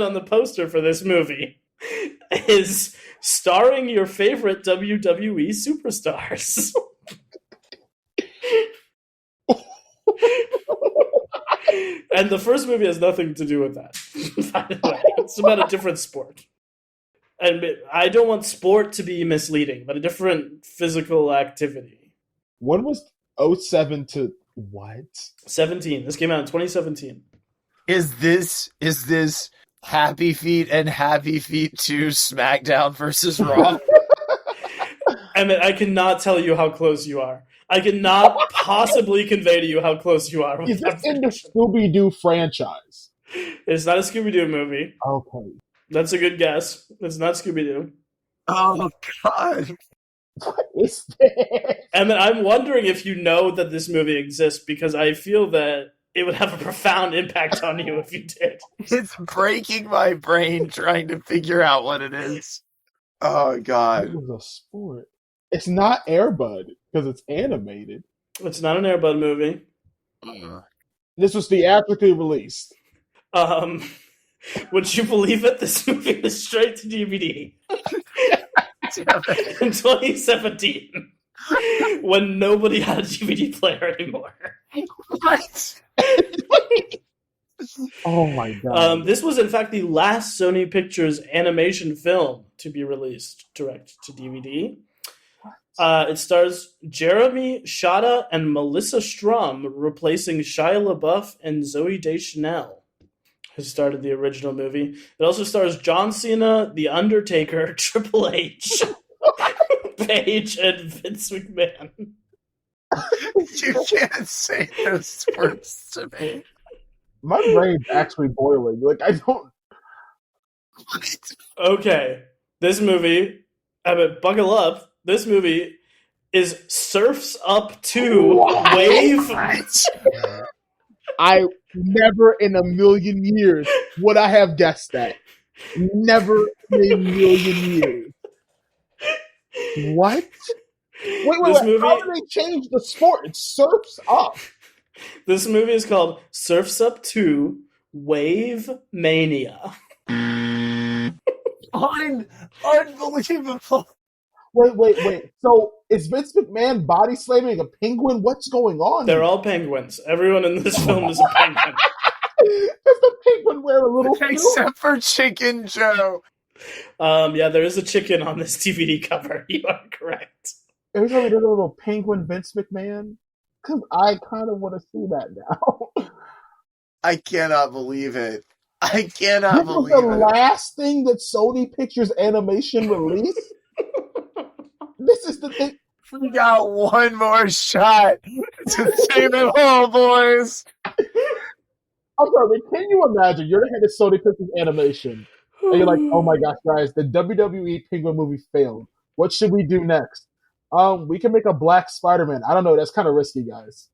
on the poster for this movie is starring your favorite WWE superstars. And the first movie has nothing to do with that, by the way. It's about a different sport. And I don't want sport to be misleading, but a different physical activity. When was 07 to what? 17. This came out in 2017. Is this Happy Feet and Happy Feet 2 SmackDown versus Raw? Emmett, I cannot tell you how close you are. I cannot possibly convey to you how close you are. Is this in the Scooby-Doo franchise? It's not a Scooby-Doo movie. Okay. That's a good guess. It's not Scooby-Doo. Oh, God. What is this? Emmett, I'm wondering if you know that this movie exists, because I feel that it would have a profound impact on you if you did. It's breaking my brain trying to figure out what it is. Oh, God. It was a sport. It's not Air Bud, because it's animated. It's not an Air Bud movie. This was theatrically released. Would you believe it? This movie was straight to DVD in 2017, when nobody had a DVD player anymore. What? Oh my God. This was, in fact, the last Sony Pictures animation film to be released direct to DVD. It stars Jeremy Shada and Melissa Strum, replacing Shia LaBeouf and Zooey Deschanel, who started the original movie. It also stars John Cena, The Undertaker, Triple H, Paige, and Vince McMahon. You can't say those words to me. My brain's actually boiling. I don't... Okay, this movie, buckle up. This movie is Surf's Up 2 Wave. I never in a million years would I have guessed that. Never in a million years. What? Wait. Movie, how did they change the sport? It's Surf's Up. This movie is called Surf's Up 2 Wave Mania. Unbelievable. Wait. So is Vince McMahon body slamming a penguin? What's going on? They're all penguins. Everyone in this film is a penguin. Does the penguin wear a little Except for Chicken Joe. Yeah, there is a chicken on this DVD cover. You are correct. Every time there's a little penguin Vince McMahon, because I kind of want to see that now. I cannot believe it. I cannot This believe was the it. last thing that Sony Pictures Animation released? This is the thing. We got one more shot to save it all, boys. I'm sorry, can you imagine? You're the head of Sony Pictures Animation, and you're like, oh my gosh, guys, the WWE Penguin movie failed. What should we do next? We can make a black Spider-Man. I don't know. That's kind of risky, guys.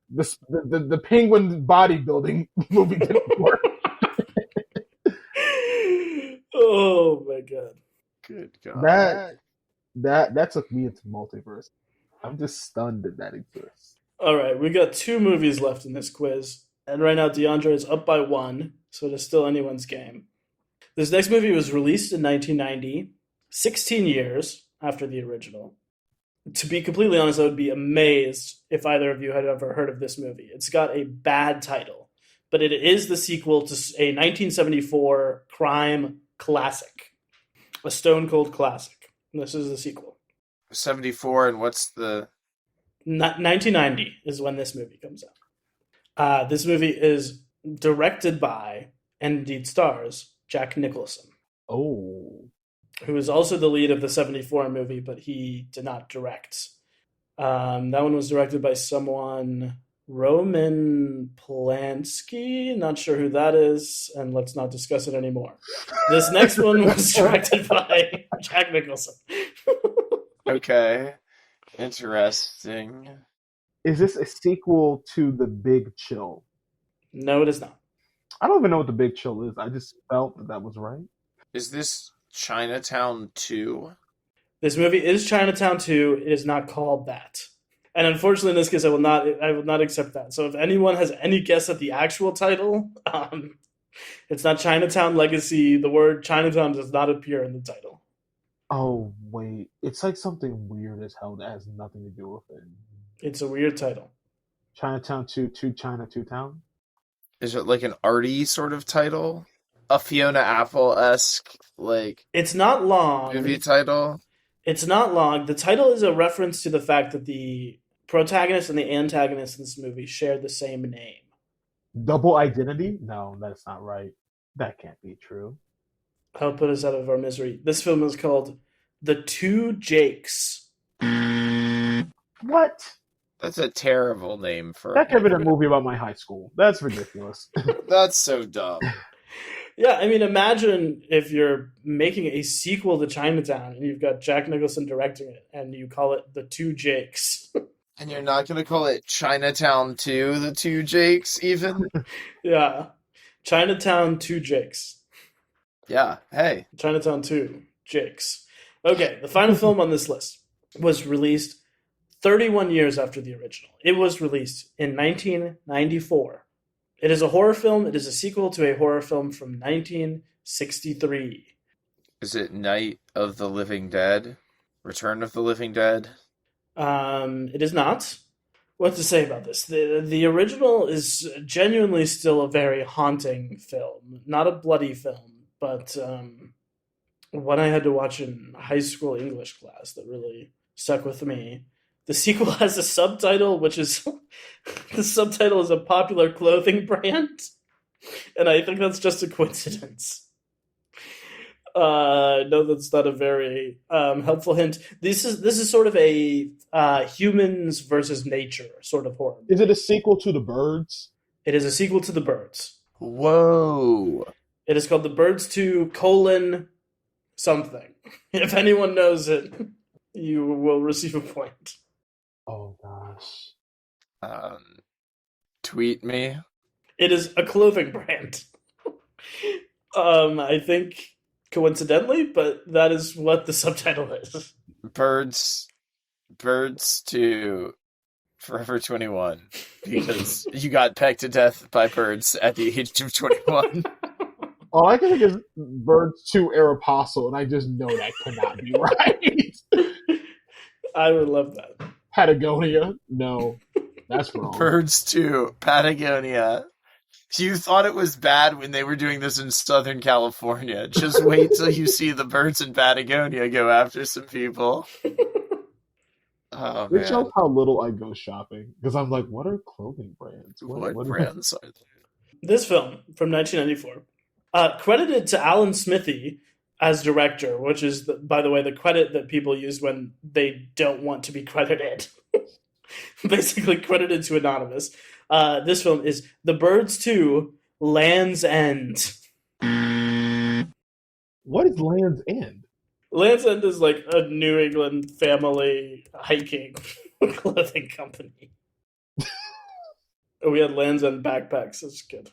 The penguin bodybuilding movie didn't work. Oh my god. Good God. That took me into multiverse. I'm just stunned that exists. All right, we got 2 movies left in this quiz, and right now DeAndre is up by 1, so it is still anyone's game. This next movie was released in 1990, 16 years after the original. To be completely honest, I would be amazed if either of you had ever heard of this movie. It's got a bad title, but it is the sequel to a 1974 crime classic, a stone cold classic. And this is the sequel. 74, and what's the... 1990 is when this movie comes out. This movie is directed by, and indeed stars, Jack Nicholson. Oh. Who is also the lead of the 74 movie, but he did not direct. That one was directed by someone, Roman Polanski. Not sure who that is, and let's not discuss it anymore. This next one was directed by Jack Nicholson. Okay. Interesting. Is this a sequel to The Big Chill? No, it is not. I don't even know what The Big Chill is. I just felt that was right. Is this Chinatown 2? This movie is Chinatown 2. It is not called that. And unfortunately, in this case, I will not accept that. So if anyone has any guess at the actual title, it's not Chinatown Legacy. The word Chinatown does not appear in the title. Oh, wait. It's like something weird as hell that has nothing to do with it. It's a weird title. Chinatown 2, China, 2 Town? Is it like an arty sort of title? A Fiona Apple-esque, like... It's not long. Movie title? It's not long. The title is a reference to the fact that the protagonist and the antagonist in this movie share the same name. Double Identity? No, that's not right. That can't be true. I'll put us out of our misery. This film is called The Two Jakes. What? That's a terrible name for... That could have been a movie about my high school. That's ridiculous. That's so dumb. Yeah, I mean, imagine if you're making a sequel to Chinatown and you've got Jack Nicholson directing it and you call it The Two Jakes. And you're not going to call it Chinatown 2, The Two Jakes, even? Yeah. Chinatown 2 Jakes. Yeah, hey. Chinatown 2 Jakes. Okay, the final film on this list was released 31 years after the original. It was released in 1994. It is a horror film. It is a sequel to a horror film from 1963. Is it Night of the Living Dead? Return of the Living Dead? It is not. What to say about this? The original is genuinely still a very haunting film. Not a bloody film, but one I had to watch in high school English class that really stuck with me. The sequel has a subtitle, which is... the subtitle is a popular clothing brand. And I think that's just a coincidence. No, that's not a very helpful hint. This is sort of a humans versus nature sort of horror. Is it a sequel to The Birds? It is a sequel to The Birds. Whoa. It is called The Birds 2, something. If anyone knows it, you will receive a point. Oh, gosh. Tweet me. It is a clothing brand. I think coincidentally, but that is what the subtitle is. Birds to Forever 21, because you got pecked to death by birds at the age of 21. All I can think is Birds 2 Aeropostale, and I just know that cannot be right. I would love that. Patagonia? No, that's wrong. Birds 2 Patagonia. You thought it was bad when they were doing this in Southern California. Just wait till you see the birds in Patagonia go after some people. Oh, It man. shows how little I go shopping, because I'm like, what are clothing brands? What brands are there? This film from 1994, credited to Alan Smithy as director, which is, by the way, the credit that people use when they don't want to be credited. Basically credited to anonymous. This film is The Birds 2, Land's End. What is Land's End? Land's End is like a New England family hiking clothing company. We had Lands End backpacks. That's good.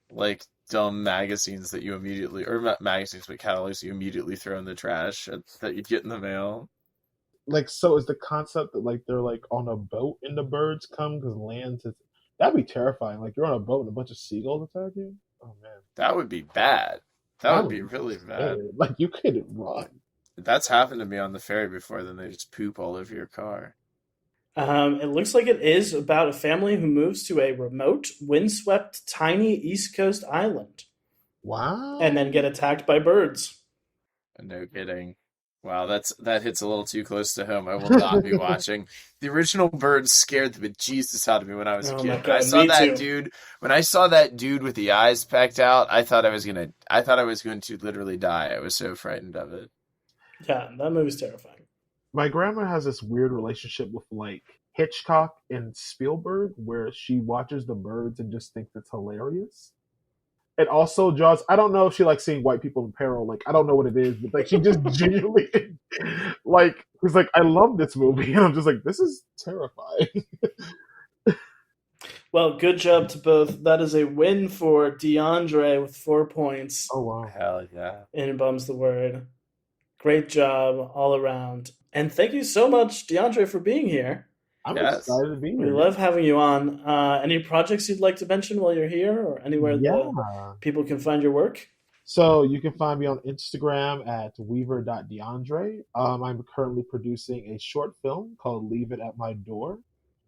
Like dumb magazines that you immediately, or not magazines, but catalogs you immediately throw in the trash that you'd get in the mail. Like, so is the concept that like they're like on a boat and the birds come because lands is that'd be terrifying. Like you're on a boat and a bunch of seagulls attack you. Oh man, That would be bad. That would be really bad. Like you couldn't run. That's happened to me on the ferry before. Then they just poop all over your car. It looks like it is about a family who moves to a remote, windswept, tiny East Coast island. Wow. And then get attacked by birds. No kidding. Wow, that hits a little too close to home. I will not be watching. The original Birds scared the bejesus out of me when I was a kid. My God, When I saw me that too. dude, when I saw that dude with the eyes pecked out, I thought I was going to literally die. I was so frightened of it. Yeah, that movie's terrifying. My grandma has this weird relationship with like Hitchcock and Spielberg where she watches the birds and just thinks it's hilarious. And also Jaws, I don't know if she likes seeing white people in peril. Like, I don't know what it is, but like she just genuinely like was like, I love this movie. And I'm just like, this is terrifying. Well, good job to both. That is a win for DeAndre with 4 points. Oh wow. Hell yeah. In Bums the Word. Great job all around. And thank you so much, DeAndre, for being here. I'm Yes. excited to be We here. love having you on. Any projects you'd like to mention while you're here or anywhere that people can find your work? So you can find me on Instagram at weaver.deandre. I'm currently producing a short film called Leave It at My Door.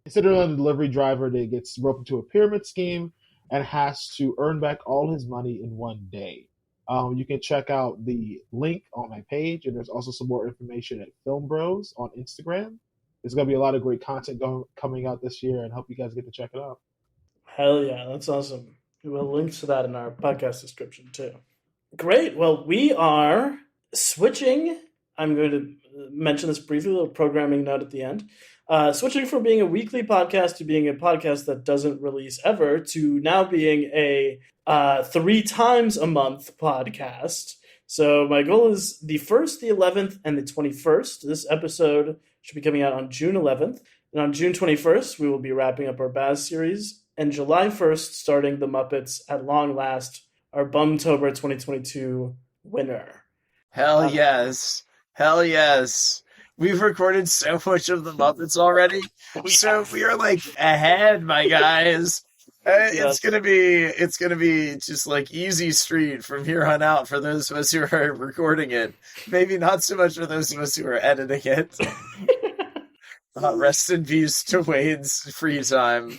Consider a delivery driver that gets roped into a pyramid scheme and has to earn back all his money in one day. You can check out the link on my page, and there's also some more information at Film Bros on Instagram. There's going to be a lot of great content coming out this year, and hope you guys get to check it out. Hell yeah, that's awesome. We'll link to that in our podcast description too. Great. Well, we are switching. I'm going to mention this briefly, a little programming note at the end. Switching from being a weekly podcast to being a podcast that doesn't release ever to now being a 3 times a month podcast. So my goal is the 1st, the 11th, and the 21st. This episode should be coming out on June 11th. And on June 21st, we will be wrapping up our Baz series. And July 1st, starting The Muppets at long last, our Bumtober 2022 winner. Hell yes. Hell yes. We've recorded so much of the Muppets already. So we are like ahead, my guys. It's gonna be just like easy street from here on out for those of us who are recording it. Maybe not so much for those of us who are editing it. Rest in peace to Wade's free time.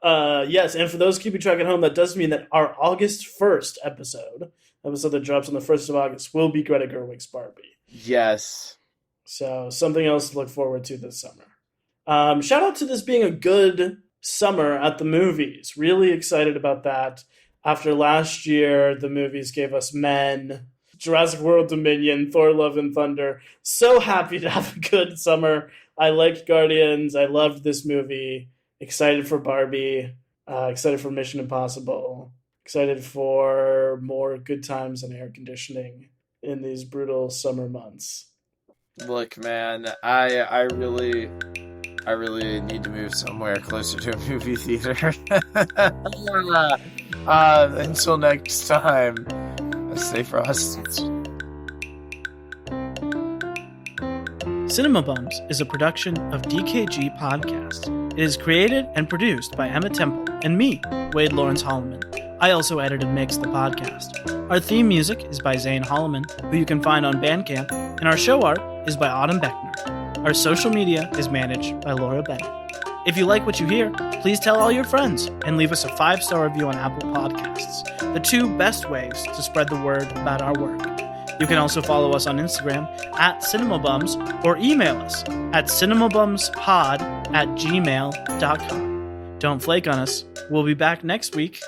Yes, and for those keeping track at home, that does mean that our August 1st episode that drops on the 1st of August, will be Greta Gerwig's Barbie. Yes. So something else to look forward to this summer. Shout out to this being a good summer at the movies. Really excited about that. After last year, the movies gave us Men, Jurassic World Dominion, Thor Love and Thunder. So happy to have a good summer. I liked Guardians. I loved this movie. Excited for Barbie. Excited for Mission Impossible. Excited for more good times and air conditioning in these brutal summer months. Look, man, I really need to move somewhere closer to a movie theater. Until next time, stay frosted. Cinema Bums is a production of DKG Podcast. It is created and produced by Emma Temple and me, Wade Lawrence Holloman. I also edit and mix the podcast. Our theme music is by Zane Holloman, who you can find on Bandcamp, and our show art is by Autumn Beckner. Our social media is managed by Laura Bennett. If you like what you hear, please tell all your friends and leave us a 5-star review on Apple Podcasts, the 2 best ways to spread the word about our work. You can also follow us on Instagram at CinemaBums or email us at cinemabumspod@gmail.com. Don't flake on us. We'll be back next week.